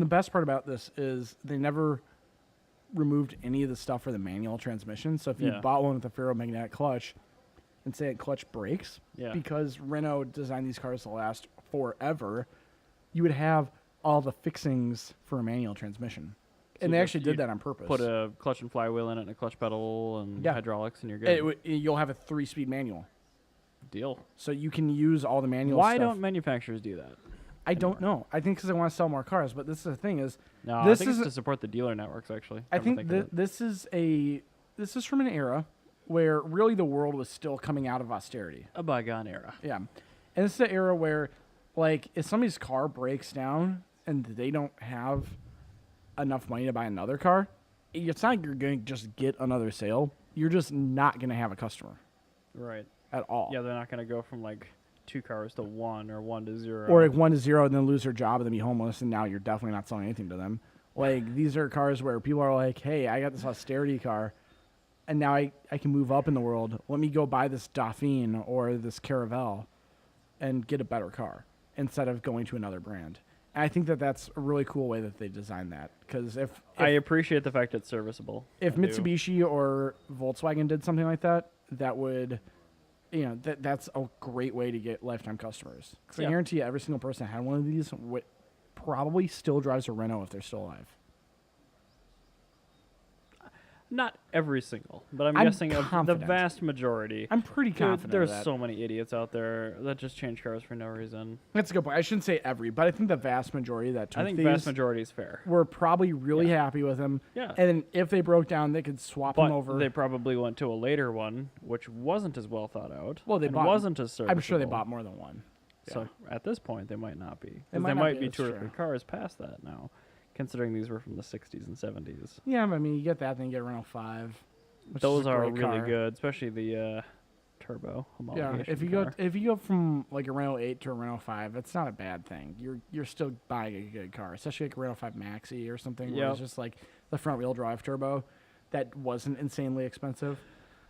[SPEAKER 2] the best part about this is they never removed any of the stuff for the manual transmission. So if you
[SPEAKER 4] Yeah.
[SPEAKER 2] bought one with a ferromagnetic clutch and say it clutch breaks,
[SPEAKER 4] Yeah.
[SPEAKER 2] because Renault designed these cars to last forever, you would have all the fixings for a manual transmission.
[SPEAKER 4] So
[SPEAKER 2] And they
[SPEAKER 4] just
[SPEAKER 2] actually did
[SPEAKER 4] you
[SPEAKER 2] that on purpose.
[SPEAKER 4] Put a clutch and flywheel in it and a clutch pedal and
[SPEAKER 2] Yeah.
[SPEAKER 4] hydraulics and you're good.
[SPEAKER 2] You'll have a 3-speed manual.
[SPEAKER 4] Deal.
[SPEAKER 2] So you can use all the manual
[SPEAKER 4] Why
[SPEAKER 2] stuff.
[SPEAKER 4] don't manufacturers do that?
[SPEAKER 2] I don't know. I think because they want to sell more cars. But this is the thing is,
[SPEAKER 4] No,
[SPEAKER 2] This
[SPEAKER 4] I think
[SPEAKER 2] is
[SPEAKER 4] it's
[SPEAKER 2] a-
[SPEAKER 4] to support the dealer networks actually.
[SPEAKER 2] I
[SPEAKER 4] come to
[SPEAKER 2] think
[SPEAKER 4] think of
[SPEAKER 2] that this is from an era where really the world was still coming out of austerity.
[SPEAKER 4] a bygone era.
[SPEAKER 2] Yeah, and this is the era where, like, if somebody's car breaks down and they don't have enough money to buy another car, it's not like you're going to just get another sale. You're just not going to have a customer
[SPEAKER 4] Right.
[SPEAKER 2] at all.
[SPEAKER 4] Yeah, they're not going to go from like 2 cars to 1 or 1 to 0.
[SPEAKER 2] Or like 1 to 0 and then lose their job and then be homeless, and now you're definitely not selling anything to them. Like, these are cars where people are like, hey, I got this austerity car, and now I can move up in the world. Let me go buy this Dauphine or this Caravelle and get a better car instead of going to another brand. And I think that that's a really cool way that they designed that. Because if
[SPEAKER 4] I appreciate the fact it's serviceable.
[SPEAKER 2] if
[SPEAKER 4] I do.
[SPEAKER 2] Mitsubishi or Volkswagen did something like that, that would, that's a great way to get lifetime customers. Because
[SPEAKER 4] Yeah.
[SPEAKER 2] I guarantee you every single person that had one of these probably still drives a Renault if they're still alive.
[SPEAKER 4] Not every single, but I'm
[SPEAKER 2] I'm
[SPEAKER 4] guessing of the
[SPEAKER 2] confident.
[SPEAKER 4] vast majority.
[SPEAKER 2] I'm pretty
[SPEAKER 4] Dude,
[SPEAKER 2] confident
[SPEAKER 4] there's
[SPEAKER 2] of that.
[SPEAKER 4] so many idiots out there that just change cars for no reason.
[SPEAKER 2] That's a good point. I shouldn't say every, but I think the vast majority that took
[SPEAKER 4] I think
[SPEAKER 2] these
[SPEAKER 4] vast majority is fair.
[SPEAKER 2] were probably really
[SPEAKER 4] Yeah.
[SPEAKER 2] happy with them.
[SPEAKER 4] Yeah.
[SPEAKER 2] And then if they broke down, they could swap them
[SPEAKER 4] But
[SPEAKER 2] over.
[SPEAKER 4] they probably went to a later one, which wasn't as well thought out.
[SPEAKER 2] Well, they
[SPEAKER 4] and
[SPEAKER 2] bought-
[SPEAKER 4] wasn't as serviceable.
[SPEAKER 2] I'm sure they bought more than one.
[SPEAKER 4] So at this point, they might not be. 'Cause
[SPEAKER 2] They
[SPEAKER 4] they
[SPEAKER 2] might not
[SPEAKER 4] might
[SPEAKER 2] be,
[SPEAKER 4] be
[SPEAKER 2] that's
[SPEAKER 4] 2 or
[SPEAKER 2] true.
[SPEAKER 4] 3 cars past that now, considering these were from the 60s and 70s.
[SPEAKER 2] Yeah, but I mean, you get that, then you get a Renault 5. Which
[SPEAKER 4] Those
[SPEAKER 2] is a
[SPEAKER 4] are
[SPEAKER 2] great
[SPEAKER 4] really
[SPEAKER 2] car.
[SPEAKER 4] good, especially the turbo
[SPEAKER 2] Yeah,
[SPEAKER 4] homologation
[SPEAKER 2] if you
[SPEAKER 4] car.
[SPEAKER 2] go from like a Renault 8 to a Renault 5, it's not a bad thing. You're still buying a good car, especially like a Renault 5 Maxi or something where it's
[SPEAKER 4] Yep.
[SPEAKER 2] just like the front wheel drive turbo that wasn't insanely expensive.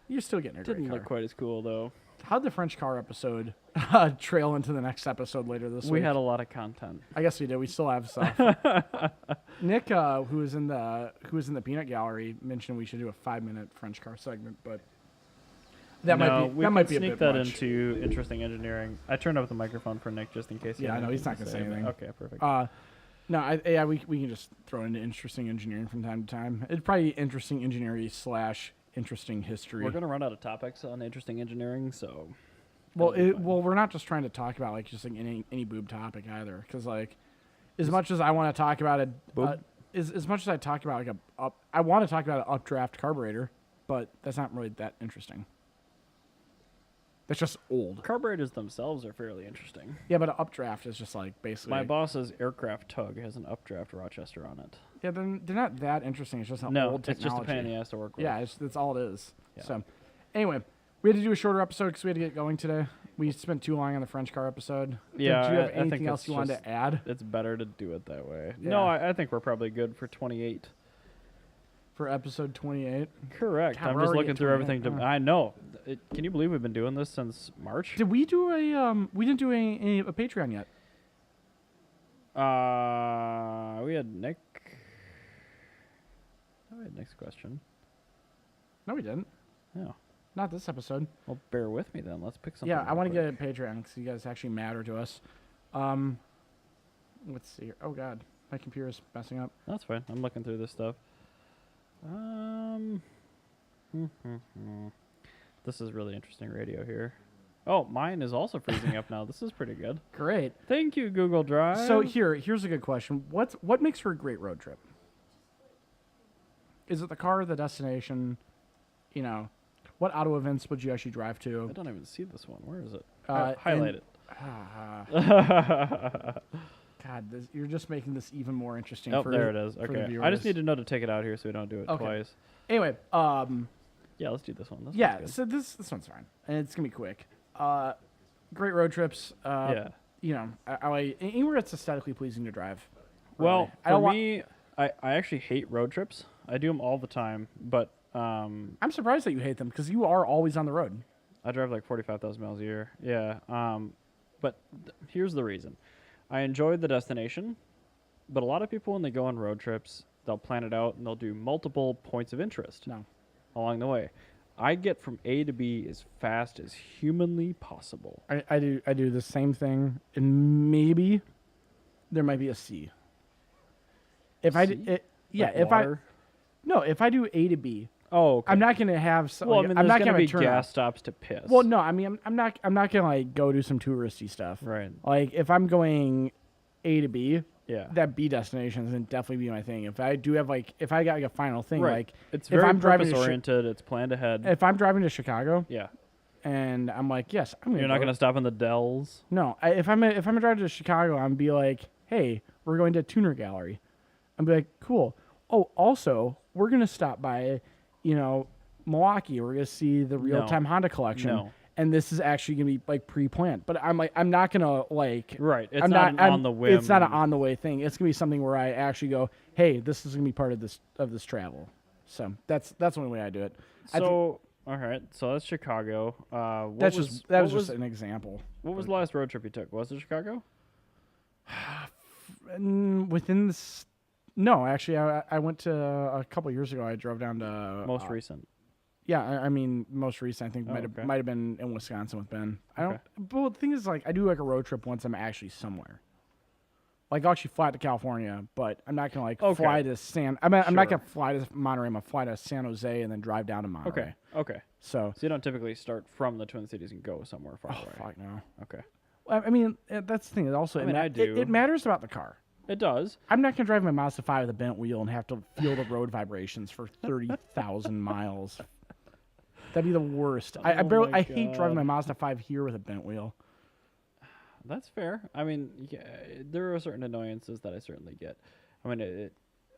[SPEAKER 2] You're still getting a great
[SPEAKER 4] Didn't
[SPEAKER 2] car.
[SPEAKER 4] look quite as cool though.
[SPEAKER 2] How'd the French car episode trail into the next episode later this
[SPEAKER 4] We
[SPEAKER 2] week?
[SPEAKER 4] had a lot of content.
[SPEAKER 2] I guess we did. We still have stuff. Nick, who was in the peanut gallery, mentioned we should do a 5-minute French car segment, but that
[SPEAKER 4] No, we
[SPEAKER 2] might
[SPEAKER 4] could
[SPEAKER 2] be a
[SPEAKER 4] sneak
[SPEAKER 2] bit
[SPEAKER 4] that
[SPEAKER 2] much.
[SPEAKER 4] into interesting engineering. I turned up the microphone for Nick just in case. he
[SPEAKER 2] Yeah,
[SPEAKER 4] had
[SPEAKER 2] I know, he's
[SPEAKER 4] anything
[SPEAKER 2] not gonna say
[SPEAKER 4] but-
[SPEAKER 2] anything.
[SPEAKER 4] Okay, perfect.
[SPEAKER 2] No, we can just throw into interesting engineering from time to time. It'd probably be interesting engineering / interesting history.
[SPEAKER 4] We're gonna run out of topics on interesting engineering, so
[SPEAKER 2] Well,
[SPEAKER 4] that'll be fine.
[SPEAKER 2] we're not just trying to talk about like just like any boob topic either, because like as much as I want to talk about it,
[SPEAKER 4] Boob?
[SPEAKER 2] as much as I talk about like I want to talk about an updraft carburetor, but that's not really that interesting. That's just old.
[SPEAKER 4] carburetors themselves are fairly interesting.
[SPEAKER 2] Yeah, but an updraft is just like basically.
[SPEAKER 4] My boss's aircraft tug has an updraft Rochester on it.
[SPEAKER 2] Yeah, they're not that interesting. It's just an
[SPEAKER 4] No,
[SPEAKER 2] old
[SPEAKER 4] it's just a
[SPEAKER 2] technology.
[SPEAKER 4] pain in the ass to work with.
[SPEAKER 2] Yeah, that's all it is.
[SPEAKER 4] Yeah.
[SPEAKER 2] So, anyway, we had to do a shorter episode because we had to get going today. We spent too long on the French car episode.
[SPEAKER 4] Yeah,
[SPEAKER 2] Do you have
[SPEAKER 4] I think
[SPEAKER 2] anything else
[SPEAKER 4] that's
[SPEAKER 2] you wanted
[SPEAKER 4] just-
[SPEAKER 2] to add
[SPEAKER 4] It's better to do it that way.
[SPEAKER 2] Yeah.
[SPEAKER 4] No, I think we're probably good for 28.
[SPEAKER 2] for episode 28?
[SPEAKER 4] Correct.
[SPEAKER 2] God,
[SPEAKER 4] I'm
[SPEAKER 2] we're
[SPEAKER 4] just
[SPEAKER 2] already
[SPEAKER 4] looking
[SPEAKER 2] at
[SPEAKER 4] through
[SPEAKER 2] 28.
[SPEAKER 4] everything.
[SPEAKER 2] Oh.
[SPEAKER 4] I know. Can you believe we've been doing this since March?
[SPEAKER 2] Did we do a we didn't do a Patreon yet?
[SPEAKER 4] We had Nick. We had Nick's question.
[SPEAKER 2] No, we didn't.
[SPEAKER 4] No.
[SPEAKER 2] Not this episode.
[SPEAKER 4] Well, bear with me then. Let's pick something.
[SPEAKER 2] Yeah, I want to
[SPEAKER 4] real
[SPEAKER 2] get a Patreon because you guys actually matter to us. Let's see here. Oh God, my computer's messing up.
[SPEAKER 4] That's fine. I'm looking through this stuff. This is really interesting radio here. Oh, mine is also freezing up now. This is pretty good.
[SPEAKER 2] Great.
[SPEAKER 4] Thank you, Google Drive.
[SPEAKER 2] So here's a good question. What makes for a great road trip? Is it the car, the destination? You know, what auto events would you actually drive
[SPEAKER 4] I
[SPEAKER 2] to?
[SPEAKER 4] don't even see this one. Where is it?
[SPEAKER 2] and-
[SPEAKER 4] Highlight it.
[SPEAKER 2] God, you're just making this even more interesting.
[SPEAKER 4] Oh,
[SPEAKER 2] for,
[SPEAKER 4] there it is.
[SPEAKER 2] for the
[SPEAKER 4] Okay. I
[SPEAKER 2] viewers.
[SPEAKER 4] just need to know to take it out here so we don't do it
[SPEAKER 2] Okay.
[SPEAKER 4] twice.
[SPEAKER 2] Anyway,
[SPEAKER 4] Yeah, let's do this one. This
[SPEAKER 2] yeah.
[SPEAKER 4] one's
[SPEAKER 2] So this one's fine, and it's gonna be quick. Great road trips.
[SPEAKER 4] Yeah.
[SPEAKER 2] You know, I like anywhere that's aesthetically pleasing to drive.
[SPEAKER 4] Well,
[SPEAKER 2] really. I don't
[SPEAKER 4] for me, I actually hate road trips. I do them all the time, but
[SPEAKER 2] I'm surprised that you hate them because you are always on the road.
[SPEAKER 4] I drive like 45,000 miles a year. Yeah. But here's the reason. I enjoy the destination, but a lot of people when they go on road trips, they'll plan it out and they'll do multiple points of interest
[SPEAKER 2] No.
[SPEAKER 4] along the way. I get from A to B as fast as humanly possible.
[SPEAKER 2] I do the same thing, and maybe there might be a C. If I
[SPEAKER 4] C?
[SPEAKER 2] d- yeah,
[SPEAKER 4] Like
[SPEAKER 2] if
[SPEAKER 4] water?
[SPEAKER 2] if I do A to B,
[SPEAKER 4] Oh, okay.
[SPEAKER 2] I'm not gonna have.
[SPEAKER 4] Well, I mean,
[SPEAKER 2] I'm
[SPEAKER 4] there's
[SPEAKER 2] not
[SPEAKER 4] gonna
[SPEAKER 2] gonna
[SPEAKER 4] be
[SPEAKER 2] turn
[SPEAKER 4] gas
[SPEAKER 2] off.
[SPEAKER 4] stops to piss.
[SPEAKER 2] Well, no, I mean, I'm not gonna like go do some touristy stuff.
[SPEAKER 4] Right.
[SPEAKER 2] Like if I'm going A to B,
[SPEAKER 4] Yeah.
[SPEAKER 2] that B destination is gonna definitely be my thing. If I do have if I got like a final thing,
[SPEAKER 4] Right.
[SPEAKER 2] like
[SPEAKER 4] It's
[SPEAKER 2] if
[SPEAKER 4] very
[SPEAKER 2] I'm driving to
[SPEAKER 4] purpose oriented. It's planned ahead.
[SPEAKER 2] if I'm driving to Chicago
[SPEAKER 4] Yeah.
[SPEAKER 2] and I'm like, yes, I'm gonna.
[SPEAKER 4] You're not
[SPEAKER 2] go.
[SPEAKER 4] going to stop in the Dells.
[SPEAKER 2] No, if I'm a driver to Chicago, I'm be like, hey, we're going to Tuner Gallery. I'm be like, cool. Oh, also, we're gonna stop by, Milwaukee. We're gonna see the real time Honda collection.
[SPEAKER 4] No.
[SPEAKER 2] And this is actually gonna be like pre-planned. But I'm not gonna like.
[SPEAKER 4] Right. It's
[SPEAKER 2] I'm
[SPEAKER 4] not,
[SPEAKER 2] not
[SPEAKER 4] an on the whim.
[SPEAKER 2] It's not an on the way thing. It's gonna be something where I actually go, hey, this is gonna be part of this travel. So that's the only way I do it. I thi-
[SPEAKER 4] So, all right. So that's Chicago.
[SPEAKER 2] that was just an example.
[SPEAKER 4] What was the last road trip you took? Was it Chicago?
[SPEAKER 2] Within this. No, actually, I went to a couple years ago. I drove down to
[SPEAKER 4] Most recent.
[SPEAKER 2] Yeah, I mean, most recent I think
[SPEAKER 4] Oh,
[SPEAKER 2] might
[SPEAKER 4] okay.
[SPEAKER 2] have been in Wisconsin with Ben. I
[SPEAKER 4] Okay.
[SPEAKER 2] don't. But the thing is, like, I do like a road trip once I'm actually somewhere. Like, I'll actually fly to California, but I'm not gonna like
[SPEAKER 4] Okay.
[SPEAKER 2] fly to I'm not
[SPEAKER 4] Sure.
[SPEAKER 2] gonna fly to Monterey. I'm gonna fly to San Jose and then drive down to Monterey.
[SPEAKER 4] Okay. Okay.
[SPEAKER 2] So.
[SPEAKER 4] So you don't typically start from the Twin Cities and go somewhere far
[SPEAKER 2] Oh
[SPEAKER 4] away.
[SPEAKER 2] fuck no.
[SPEAKER 4] Okay.
[SPEAKER 2] I mean, that's the thing. It also,
[SPEAKER 4] I mean, I do.
[SPEAKER 2] It matters about the car.
[SPEAKER 4] It does.
[SPEAKER 2] I'm not gonna drive my Mazda 5 with a bent wheel and have to feel the road vibrations for 30,000 miles. That'd be the worst. I
[SPEAKER 4] Oh my
[SPEAKER 2] hate driving my
[SPEAKER 4] God.
[SPEAKER 2] Mazda 5 here with a bent wheel.
[SPEAKER 4] That's fair. I mean, yeah, there are certain annoyances that I certainly get. I mean,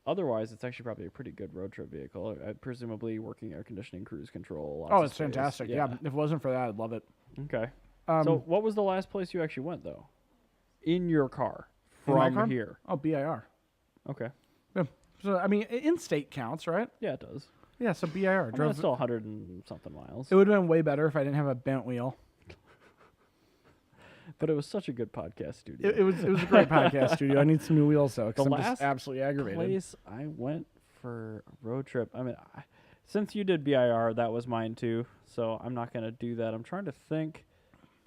[SPEAKER 4] otherwise, it's actually probably a pretty good road trip vehicle. Presumably working air conditioning, cruise control. Lots
[SPEAKER 2] Oh,
[SPEAKER 4] of
[SPEAKER 2] it's
[SPEAKER 4] space.
[SPEAKER 2] fantastic. Yeah. If it wasn't for that, I'd love it.
[SPEAKER 4] Okay.
[SPEAKER 2] Um,
[SPEAKER 4] So what was the last place you actually went, though? In your car.
[SPEAKER 2] In my
[SPEAKER 4] From
[SPEAKER 2] car?
[SPEAKER 4] here.
[SPEAKER 2] Oh, BIR.
[SPEAKER 4] Okay.
[SPEAKER 2] Yeah. So I mean, in-state counts, right?
[SPEAKER 4] Yeah, it does.
[SPEAKER 2] Yeah. So BIR.
[SPEAKER 4] I mean, it's still 100 and something miles.
[SPEAKER 2] It would have been way better if I didn't have a bent wheel.
[SPEAKER 4] But it was such a good podcast studio.
[SPEAKER 2] It was a great podcast studio. I need some new wheels though, because
[SPEAKER 4] The
[SPEAKER 2] I'm just
[SPEAKER 4] last
[SPEAKER 2] absolutely aggravated.
[SPEAKER 4] place I went for a road trip. I mean, since you did BIR, that was mine too. So I'm not gonna do that. I'm trying to think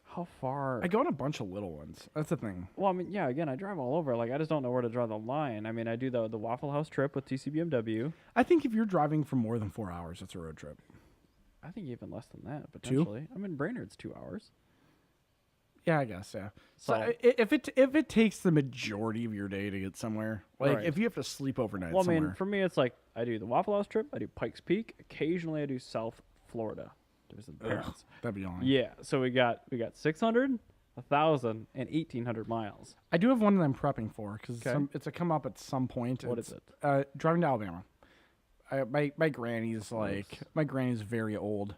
[SPEAKER 4] how far.
[SPEAKER 2] I go on a bunch of little ones. That's the thing.
[SPEAKER 4] Well, I mean, yeah. Again, I drive all over. Like, I just don't know where to draw the line. I mean, I do the Waffle House trip with TCBMW.
[SPEAKER 2] I think if you're driving for more than 4 hours, it's a road trip.
[SPEAKER 4] I think even less than that
[SPEAKER 2] 2?
[SPEAKER 4] potentially. I mean, Brainerd's 2 hours.
[SPEAKER 2] Yeah, I guess. Yeah. So
[SPEAKER 4] So-
[SPEAKER 2] if it takes the majority of your day to get somewhere, like
[SPEAKER 4] Right.
[SPEAKER 2] if you have to sleep overnight
[SPEAKER 4] Well, I
[SPEAKER 2] somewhere,
[SPEAKER 4] mean, for me, it's like I do the Waffle House trip. I do Pikes Peak. Occasionally, I do South Florida to visit the parents.
[SPEAKER 2] that'd be long.
[SPEAKER 4] Yeah, so we got 600, 1,000, and 1,800 miles.
[SPEAKER 2] I do have one that I'm prepping for because
[SPEAKER 4] Okay.
[SPEAKER 2] it's a come up at some point.
[SPEAKER 4] What
[SPEAKER 2] It's,
[SPEAKER 4] is it?
[SPEAKER 2] Driving to Alabama. My granny's my granny's very old,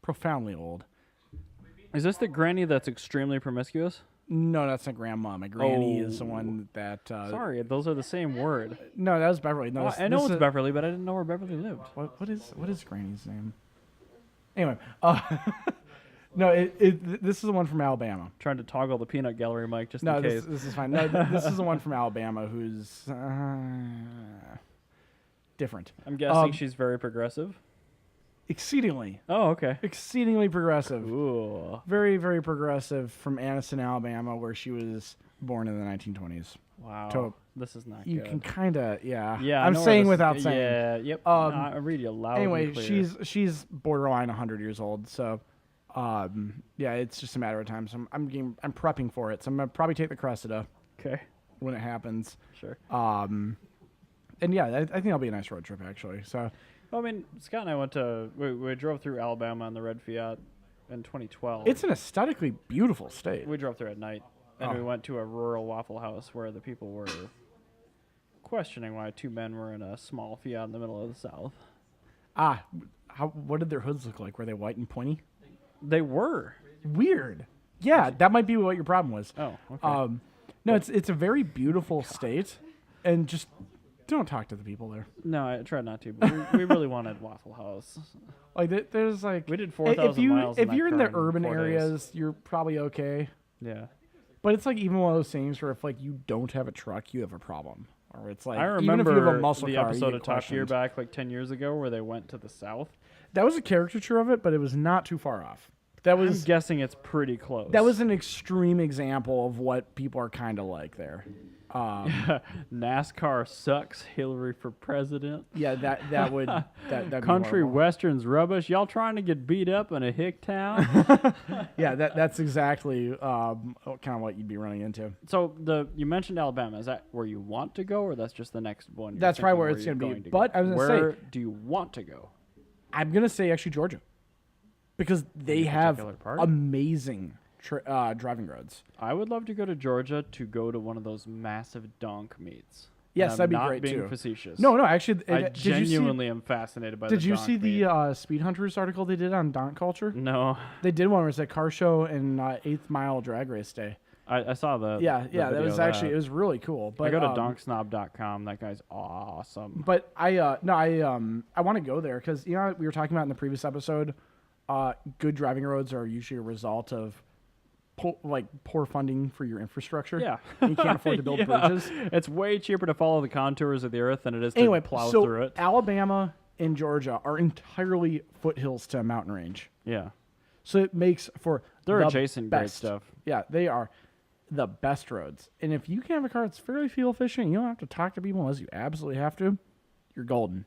[SPEAKER 2] profoundly old.
[SPEAKER 5] We've been
[SPEAKER 4] Is this the granny that's extremely promiscuous?
[SPEAKER 2] No, that's not grandma. My granny is the one that.
[SPEAKER 4] Sorry, those are the same word.
[SPEAKER 2] No, that was Beverly. No,
[SPEAKER 4] I know it's Beverly, but I didn't know where Beverly lived.
[SPEAKER 2] What is Granny's name? Anyway, no, this is the one from Alabama.
[SPEAKER 4] Trying to toggle the peanut gallery mic just
[SPEAKER 2] No,
[SPEAKER 4] in case.
[SPEAKER 2] this is fine. No, this is the one from Alabama who's different.
[SPEAKER 4] I'm guessing she's very progressive.
[SPEAKER 2] Exceedingly progressive.
[SPEAKER 4] Ooh.
[SPEAKER 2] Very, very progressive from Anniston, Alabama, where she was born in the 1920s.
[SPEAKER 4] Wow.
[SPEAKER 2] So
[SPEAKER 4] this is not
[SPEAKER 2] you
[SPEAKER 4] good.
[SPEAKER 2] can kind of,
[SPEAKER 4] Yeah,
[SPEAKER 2] I'm saying without saying.
[SPEAKER 4] Yeah, yep. I read you loud
[SPEAKER 2] Anyway,
[SPEAKER 4] and clear.
[SPEAKER 2] she's borderline 100 years old, so yeah, it's just a matter of time. So I'm prepping for it. So I'm gonna probably take the Cressida
[SPEAKER 4] Okay.
[SPEAKER 2] when it happens.
[SPEAKER 4] Sure.
[SPEAKER 2] And yeah, I think it'll be a nice road trip actually. So
[SPEAKER 4] Well, I mean, Scott and I we drove through Alabama in the red Fiat in 2012.
[SPEAKER 2] it's an aesthetically beautiful state.
[SPEAKER 4] We drove through at night, and we went to a rural Waffle House where the people were questioning why two men were in a small Fiat in the middle of the South.
[SPEAKER 2] What did their hoods look like? Were they white and pointy?
[SPEAKER 4] They were.
[SPEAKER 2] Weird. Yeah, that might be what your problem was.
[SPEAKER 4] Oh, okay.
[SPEAKER 2] No, it's a very beautiful state, and just don't talk to the people there.
[SPEAKER 4] No, I tried not to, but we really wanted Waffle House.
[SPEAKER 2] Like there's like
[SPEAKER 4] We did 4,000 miles in
[SPEAKER 2] If
[SPEAKER 4] that
[SPEAKER 2] you're in
[SPEAKER 4] car
[SPEAKER 2] the
[SPEAKER 4] in
[SPEAKER 2] urban
[SPEAKER 4] 4 days.
[SPEAKER 2] areas, you're probably okay.
[SPEAKER 4] Yeah.
[SPEAKER 2] But it's like even one of those things where if like you don't have a truck, you have a problem. Or it's like
[SPEAKER 4] I
[SPEAKER 2] even if
[SPEAKER 4] remember
[SPEAKER 2] you have a muscle
[SPEAKER 4] the
[SPEAKER 2] car,
[SPEAKER 4] episode
[SPEAKER 2] you
[SPEAKER 4] of
[SPEAKER 2] get
[SPEAKER 4] Top Gear
[SPEAKER 2] questioned.
[SPEAKER 4] back like 10 years ago where they went to the South.
[SPEAKER 2] That was a caricature of it, but it was not too far off. That
[SPEAKER 4] I'm
[SPEAKER 2] was
[SPEAKER 4] guessing it's pretty close.
[SPEAKER 2] that was an extreme example of what people are kind of like there.
[SPEAKER 4] NASCAR sucks. Hillary for president.
[SPEAKER 2] Yeah, that would that'd be
[SPEAKER 4] Country
[SPEAKER 2] horrible.
[SPEAKER 4] westerns rubbish. Y'all trying to get beat up in a hick town?
[SPEAKER 2] Yeah, that's exactly kind of what you'd be running into.
[SPEAKER 4] So you mentioned Alabama. Is that where you want to go, or that's just the next one?
[SPEAKER 2] That's probably
[SPEAKER 4] thinking
[SPEAKER 2] where it's
[SPEAKER 4] you're
[SPEAKER 2] gonna be.
[SPEAKER 4] to
[SPEAKER 2] But
[SPEAKER 4] go?
[SPEAKER 2] I was gonna say-
[SPEAKER 4] where do you want to go?
[SPEAKER 2] I'm gonna say actually Georgia, because they have
[SPEAKER 4] particular part?
[SPEAKER 2] amazing driving roads.
[SPEAKER 4] I would love to go to Georgia to go to one of those massive donk meets.
[SPEAKER 2] Yes,
[SPEAKER 4] And
[SPEAKER 2] that'd be
[SPEAKER 4] I'm not
[SPEAKER 2] great
[SPEAKER 4] being
[SPEAKER 2] too.
[SPEAKER 4] facetious.
[SPEAKER 2] No, actually,
[SPEAKER 4] I
[SPEAKER 2] did you see?
[SPEAKER 4] genuinely am fascinated by.
[SPEAKER 2] Did
[SPEAKER 4] the
[SPEAKER 2] you
[SPEAKER 4] donk
[SPEAKER 2] see
[SPEAKER 4] meet.
[SPEAKER 2] the Speed Hunters article they did on donk culture?
[SPEAKER 4] No,
[SPEAKER 2] They did one where it's a car show and 8th Mile Drag Race Day.
[SPEAKER 4] I saw the.
[SPEAKER 2] Yeah,
[SPEAKER 4] the
[SPEAKER 2] that
[SPEAKER 4] video
[SPEAKER 2] was
[SPEAKER 4] of
[SPEAKER 2] actually
[SPEAKER 4] that.
[SPEAKER 2] it was really cool. But
[SPEAKER 4] I go to donksnob.com. That guy's awesome.
[SPEAKER 2] But I want to go there because we were talking about in the previous episode. Good driving roads are usually a result of poor funding for your infrastructure.
[SPEAKER 4] Yeah.
[SPEAKER 2] And you can't afford to build
[SPEAKER 4] Yeah.
[SPEAKER 2] bridges.
[SPEAKER 4] It's way cheaper to follow the contours of the earth than it is to
[SPEAKER 2] Anyway,
[SPEAKER 4] plow
[SPEAKER 2] so
[SPEAKER 4] through it.
[SPEAKER 2] Alabama and Georgia are entirely foothills to a mountain range.
[SPEAKER 4] Yeah.
[SPEAKER 2] So it makes for
[SPEAKER 4] They're
[SPEAKER 2] the
[SPEAKER 4] adjacent great
[SPEAKER 2] best.
[SPEAKER 4] stuff.
[SPEAKER 2] Yeah, they are the best roads. And if you can have a car that's fairly fuel efficient, you don't have to talk to people unless you absolutely have to, you're golden.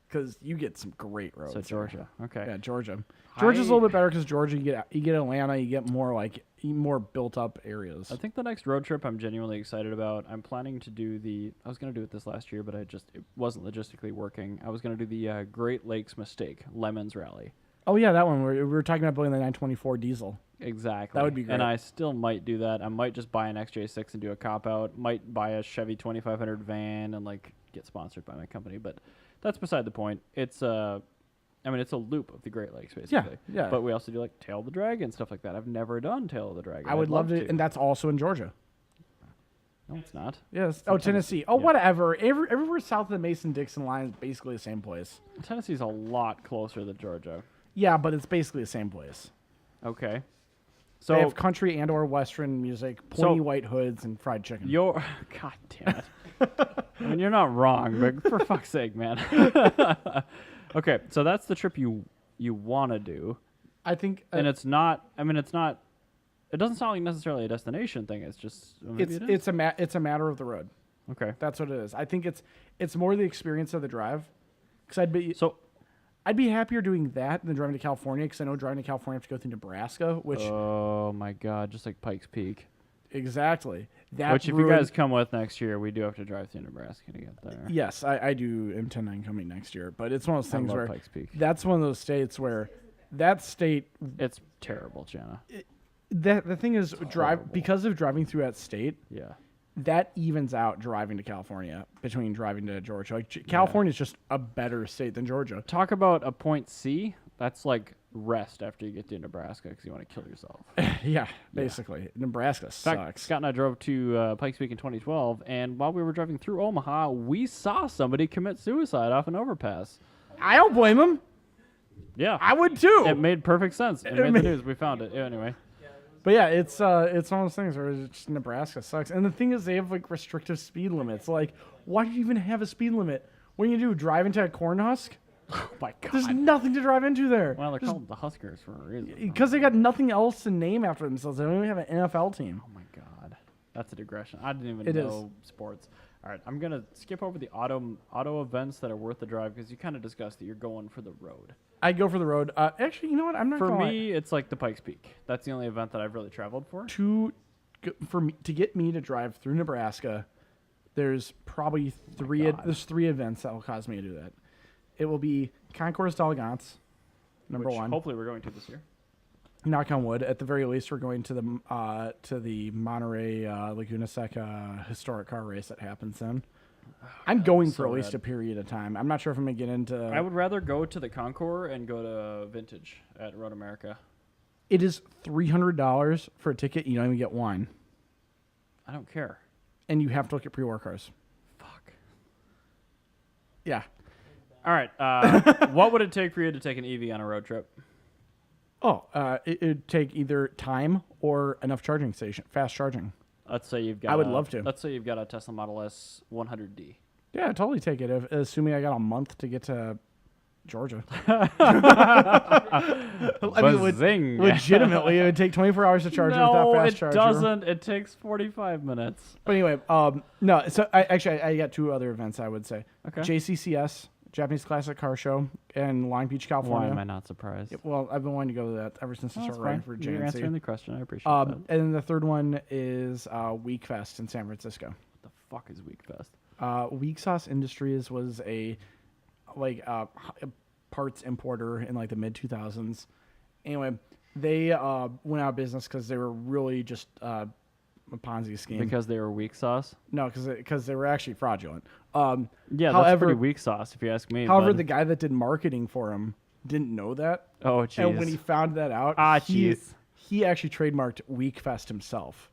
[SPEAKER 2] Because you get some great roads.
[SPEAKER 4] So
[SPEAKER 2] there.
[SPEAKER 4] Georgia. Okay.
[SPEAKER 2] Yeah, Georgia. Georgia's a little bit better because Georgia, you get Atlanta, you get more built up areas.
[SPEAKER 4] I think the next road trip I'm genuinely excited about. I'm planning to do I was going to do it this last year, but it wasn't logistically working. I was going to do the Great Lakes Mistake Lemons Rally.
[SPEAKER 2] Oh yeah, that one. We were talking about building the 924 diesel.
[SPEAKER 4] Exactly.
[SPEAKER 2] That would be great.
[SPEAKER 4] And I still might do that. I might just buy an XJ6 and do a cop out. Might buy a Chevy 2500 van and get sponsored by my company, but that's beside the point. It's it's a loop of the Great Lakes basically.
[SPEAKER 2] Yeah.
[SPEAKER 4] But we also do Tail of the Dragon, stuff like that. I've never done Tail of the Dragon.
[SPEAKER 2] I would
[SPEAKER 4] I'd
[SPEAKER 2] love to, and that's also in Georgia.
[SPEAKER 4] No, it's not.
[SPEAKER 2] Yes.
[SPEAKER 4] in
[SPEAKER 2] Tennessee. Oh,
[SPEAKER 4] yeah.
[SPEAKER 2] whatever. Everywhere south of the Mason-Dixon line is basically the same place.
[SPEAKER 4] Tennessee's a lot closer than Georgia.
[SPEAKER 2] Yeah, but it's basically the same place.
[SPEAKER 4] Okay.
[SPEAKER 2] So they
[SPEAKER 4] So
[SPEAKER 2] have country and/or western music, pointy white hoods, and fried chicken.
[SPEAKER 4] your God damn it. I mean, you're not wrong, but for fuck's sake, man. Okay, so that's the trip you want to do,
[SPEAKER 2] I think
[SPEAKER 4] and it's not. I mean, it's not. It doesn't sound like necessarily a destination thing. It's just maybe it is.
[SPEAKER 2] it's a matter of the road.
[SPEAKER 4] Okay.
[SPEAKER 2] That's what it is. I think it's more the experience of the drive. Because
[SPEAKER 4] So
[SPEAKER 2] I'd be happier doing that than driving to California. Because I know driving to California, I have to go through Nebraska, which
[SPEAKER 4] oh my God, just like Pikes Peak.
[SPEAKER 2] exactly that.
[SPEAKER 4] Which, if you guys come with next year, we do have to drive through Nebraska to get there.
[SPEAKER 2] Yes, I do intend on coming next year, but it's one of those
[SPEAKER 4] I
[SPEAKER 2] things
[SPEAKER 4] love
[SPEAKER 2] where
[SPEAKER 4] Pikes Peak.
[SPEAKER 2] that's one of those states where that state
[SPEAKER 4] It's terrible, Jenna.
[SPEAKER 2] the thing is
[SPEAKER 4] horrible.
[SPEAKER 2] because of driving through that state.
[SPEAKER 4] Yeah.
[SPEAKER 2] That evens out driving to California between driving to Georgia. California is just a better state than Georgia.
[SPEAKER 4] Talk about a point C. That's like rest after you get to Nebraska because you want to kill yourself.
[SPEAKER 2] Yeah, basically. Nebraska
[SPEAKER 4] In fact,
[SPEAKER 2] sucks.
[SPEAKER 4] Scott and I drove to Pikes Peak in 2012, and while we were driving through Omaha, we saw somebody commit suicide off an overpass.
[SPEAKER 2] I don't blame him.
[SPEAKER 4] Yeah.
[SPEAKER 2] I would too.
[SPEAKER 4] It made perfect sense. It made the news. We found it. Yeah, anyway.
[SPEAKER 2] But yeah, it's one of those things where it's just Nebraska sucks. And the thing is, they have like restrictive speed limits. Like, why do you even have a speed limit? What do you do? Drive into a corn husk?
[SPEAKER 4] Oh, my God.
[SPEAKER 2] There's nothing to drive into there.
[SPEAKER 4] Well, they're called the Huskers for a reason.
[SPEAKER 2] Because they got nothing else to name after themselves. They don't even have an NFL team.
[SPEAKER 4] Oh, my God. That's a digression. I didn't even
[SPEAKER 2] It
[SPEAKER 4] know sports. All right, I'm going to skip over the auto events that are worth the drive because you kind of discussed that you're going for the road.
[SPEAKER 2] I'd go for the road. Actually, you know what? I'm not
[SPEAKER 4] For
[SPEAKER 2] gonna
[SPEAKER 4] me, it's like the Pikes Peak. That's the only event that I've really traveled for.
[SPEAKER 2] lie. For me to get me to drive through Nebraska, there's probably there's 3 events that will cause me to do that. It will be Concours d'Elegance, number
[SPEAKER 4] Which
[SPEAKER 2] 1.
[SPEAKER 4] hopefully we're going to this year.
[SPEAKER 2] Knock on wood. At the very least, we're going to the Monterey Laguna Seca historic car race that happens then. I'm going for
[SPEAKER 4] so
[SPEAKER 2] at least
[SPEAKER 4] rad.
[SPEAKER 2] a period of time. I'm not sure if I'm gonna get into.
[SPEAKER 4] I would rather go to the Concours and go to Vintage at Road America.
[SPEAKER 2] It is $300 for a ticket. You don't even get wine,
[SPEAKER 4] I don't care.
[SPEAKER 2] and you have to look at pre-war cars.
[SPEAKER 4] Fuck.
[SPEAKER 2] Yeah.
[SPEAKER 4] All right. What would it take for you to take an EV on a road trip?
[SPEAKER 2] Oh, it'd take either time or enough charging station, fast charging.
[SPEAKER 4] Let's say you've got.
[SPEAKER 2] I would love to.
[SPEAKER 4] Let's say you've got a Tesla Model S 100D.
[SPEAKER 2] Yeah, I'd totally take it, assuming I got a month to get to Georgia.
[SPEAKER 4] Bazinga.
[SPEAKER 2] Legitimately, it would take 24 hours to charge it with that fast charger.
[SPEAKER 4] No, it doesn't. It takes 45 minutes.
[SPEAKER 2] But anyway, no. So I got 2 other events I would say.
[SPEAKER 4] Okay.
[SPEAKER 2] JCCS, Japanese Classic Car Show, in Long Beach,
[SPEAKER 4] Why
[SPEAKER 2] California.
[SPEAKER 4] am I not surprised?
[SPEAKER 2] Well, I've been wanting to go to that ever since I
[SPEAKER 4] That's
[SPEAKER 2] started riding
[SPEAKER 4] fine.
[SPEAKER 2] for
[SPEAKER 4] You're answering
[SPEAKER 2] JNC.
[SPEAKER 4] the question. I appreciate that.
[SPEAKER 2] And then the third one is Week Fest in San Francisco.
[SPEAKER 4] What the fuck is Week Fest?
[SPEAKER 2] Weak Sauce Industries was a parts importer in like the mid 2000s. Anyway, they went out of business because they were really just a Ponzi scheme.
[SPEAKER 4] Because they were weak sauce?
[SPEAKER 2] No, because they were actually fraudulent.
[SPEAKER 4] Yeah, that's
[SPEAKER 2] however,
[SPEAKER 4] pretty weak sauce if you ask me.
[SPEAKER 2] However,
[SPEAKER 4] bud.
[SPEAKER 2] the guy that did marketing for him didn't know that.
[SPEAKER 4] Oh, jeez.
[SPEAKER 2] And when he found that out,
[SPEAKER 4] jeez.
[SPEAKER 2] he actually trademarked Weak Fest himself.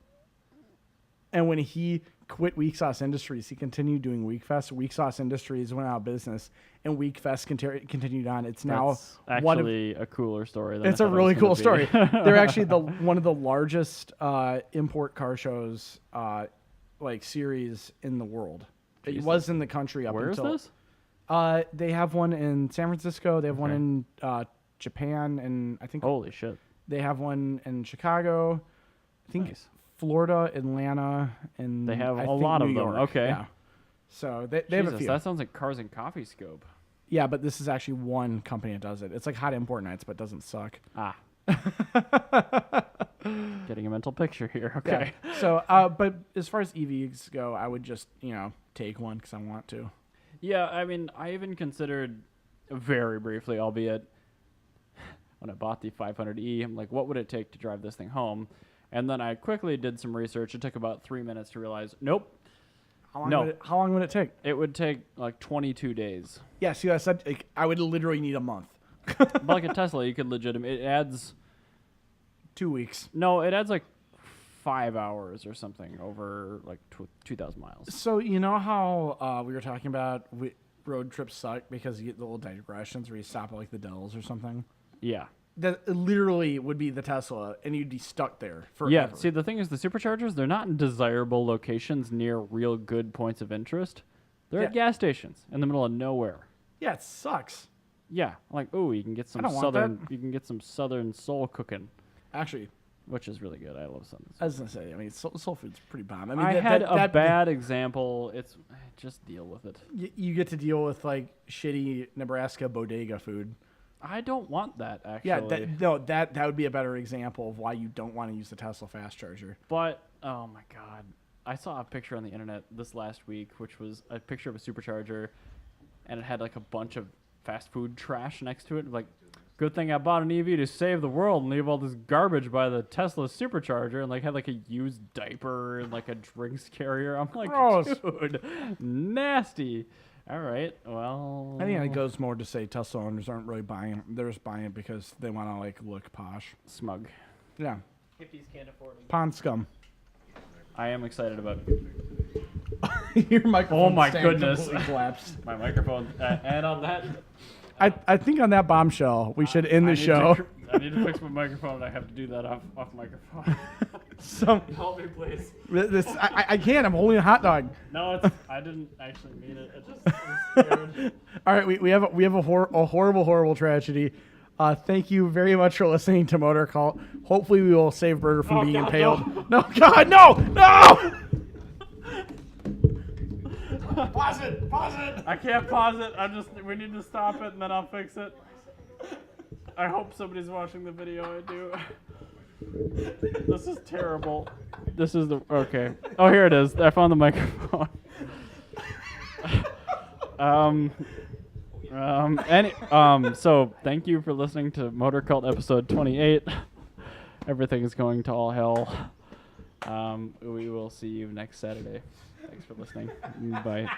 [SPEAKER 2] And when he quit Weak Sauce Industries, he continued doing Weak Fest. Weak Sauce Industries went out of business, and Weak Fest continued on. It's now
[SPEAKER 4] That's actually a cooler story. Than
[SPEAKER 2] It's
[SPEAKER 4] I
[SPEAKER 2] a
[SPEAKER 4] thought it
[SPEAKER 2] really
[SPEAKER 4] was
[SPEAKER 2] cool
[SPEAKER 4] gonna
[SPEAKER 2] story.
[SPEAKER 4] be.
[SPEAKER 2] They're actually one of the largest import car shows, series in the world. It
[SPEAKER 4] Jesus.
[SPEAKER 2] was in the country up
[SPEAKER 4] Where is
[SPEAKER 2] until.
[SPEAKER 4] this?
[SPEAKER 2] They have one in San Francisco. They have one
[SPEAKER 4] Okay.
[SPEAKER 2] in Japan, and I think
[SPEAKER 4] Holy shit.
[SPEAKER 2] they have one in Chicago. I think
[SPEAKER 4] Nice.
[SPEAKER 2] Florida, Atlanta, and
[SPEAKER 4] They have
[SPEAKER 2] I
[SPEAKER 4] a
[SPEAKER 2] think
[SPEAKER 4] lot
[SPEAKER 2] New
[SPEAKER 4] of them.
[SPEAKER 2] York.
[SPEAKER 4] Okay.
[SPEAKER 2] Yeah. So they have a
[SPEAKER 4] Jesus,
[SPEAKER 2] few.
[SPEAKER 4] that sounds like Cars and Coffee Scope.
[SPEAKER 2] Yeah, but this is actually one company that does it. It's like Hot Import Nights, but doesn't suck.
[SPEAKER 4] Ah. Getting a mental picture here.
[SPEAKER 2] Yeah.
[SPEAKER 4] Okay.
[SPEAKER 2] So, but as far as EVs go, I would just take one because I want to.
[SPEAKER 4] Yeah, I mean, I even considered very briefly, albeit when I bought the 500e, I'm like, what would it take to drive this thing home? And then I quickly did some research. It took about 3 minutes to realize, nope,
[SPEAKER 2] How
[SPEAKER 4] No.
[SPEAKER 2] long would it take?
[SPEAKER 4] it would take like 22 days.
[SPEAKER 2] Yeah, see, I said I would literally need a month.
[SPEAKER 4] But like a Tesla, you could legitimately, it adds
[SPEAKER 2] 2 weeks.
[SPEAKER 4] it adds like 5 hours or something over like 2,000 miles.
[SPEAKER 2] So you know how we were talking about road trips suck because you get the little digressions where you stop at like the Dells or something?
[SPEAKER 4] Yeah.
[SPEAKER 2] That literally would be the Tesla, and you'd be stuck there forever.
[SPEAKER 4] Yeah, see, the thing is, the superchargers, they're not in desirable locations near real good points of interest. They're at
[SPEAKER 2] Yeah.
[SPEAKER 4] gas stations in the middle of nowhere.
[SPEAKER 2] Yeah, it sucks.
[SPEAKER 4] Yeah, like, oh, you can get some
[SPEAKER 2] don't want
[SPEAKER 4] southern soul cooking,
[SPEAKER 2] Actually,
[SPEAKER 4] which is really good. I love southern
[SPEAKER 2] I
[SPEAKER 4] soul.
[SPEAKER 2] was gonna say, I mean, soul food's pretty bomb. I mean,
[SPEAKER 4] I
[SPEAKER 2] that-
[SPEAKER 4] had
[SPEAKER 2] that-
[SPEAKER 4] a
[SPEAKER 2] that-
[SPEAKER 4] bad example. It's just deal with it.
[SPEAKER 2] You get to deal with like shitty Nebraska bodega food.
[SPEAKER 4] I don't want that actually.
[SPEAKER 2] Yeah, that would be a better example of why you don't want to use the Tesla fast charger.
[SPEAKER 4] But oh my god, I saw a picture on the internet this last week, which was a picture of a supercharger, and it had like a bunch of fast food trash next to it. Like, good thing I bought an EV to save the world and leave all this garbage by the Tesla supercharger, and like had like a used diaper and like a drinks carrier. I'm like,
[SPEAKER 2] Gross.
[SPEAKER 4] dude, nasty. All right. Well,
[SPEAKER 2] I think it goes more to say Tesla owners aren't really buying it. They're just buying it because they want to like look posh.
[SPEAKER 4] smug.
[SPEAKER 2] Yeah,
[SPEAKER 5] Hippies can't afford them.
[SPEAKER 2] pond scum.
[SPEAKER 4] I am excited about
[SPEAKER 2] Your microphone.
[SPEAKER 4] Oh my
[SPEAKER 2] stand
[SPEAKER 4] goodness.
[SPEAKER 2] completely collapsed.
[SPEAKER 4] my microphone. And on that,
[SPEAKER 2] I think on that bombshell we should end the
[SPEAKER 4] I need
[SPEAKER 2] show.
[SPEAKER 4] I need to fix my microphone. I have to do that off microphone.
[SPEAKER 2] So
[SPEAKER 5] Help me, please.
[SPEAKER 2] this I can't. I'm holding a hot dog.
[SPEAKER 4] No, I didn't actually mean it. I just was scared.
[SPEAKER 2] All right, we have a horrible tragedy. Thank you very much for listening to Motor Cult. Hopefully, we will save Burger from being
[SPEAKER 4] God,
[SPEAKER 2] impaled. No, God, no! Pause it! Pause it!
[SPEAKER 4] I can't pause it. We need to stop it and then I'll fix it. I hope somebody's watching the video. I do. This is terrible. This is the okay. Oh, here it is. I found the microphone. So thank you for listening to Motor Cult episode 28. Everything is going to all hell. We will see you next Saturday. Thanks for listening. Bye.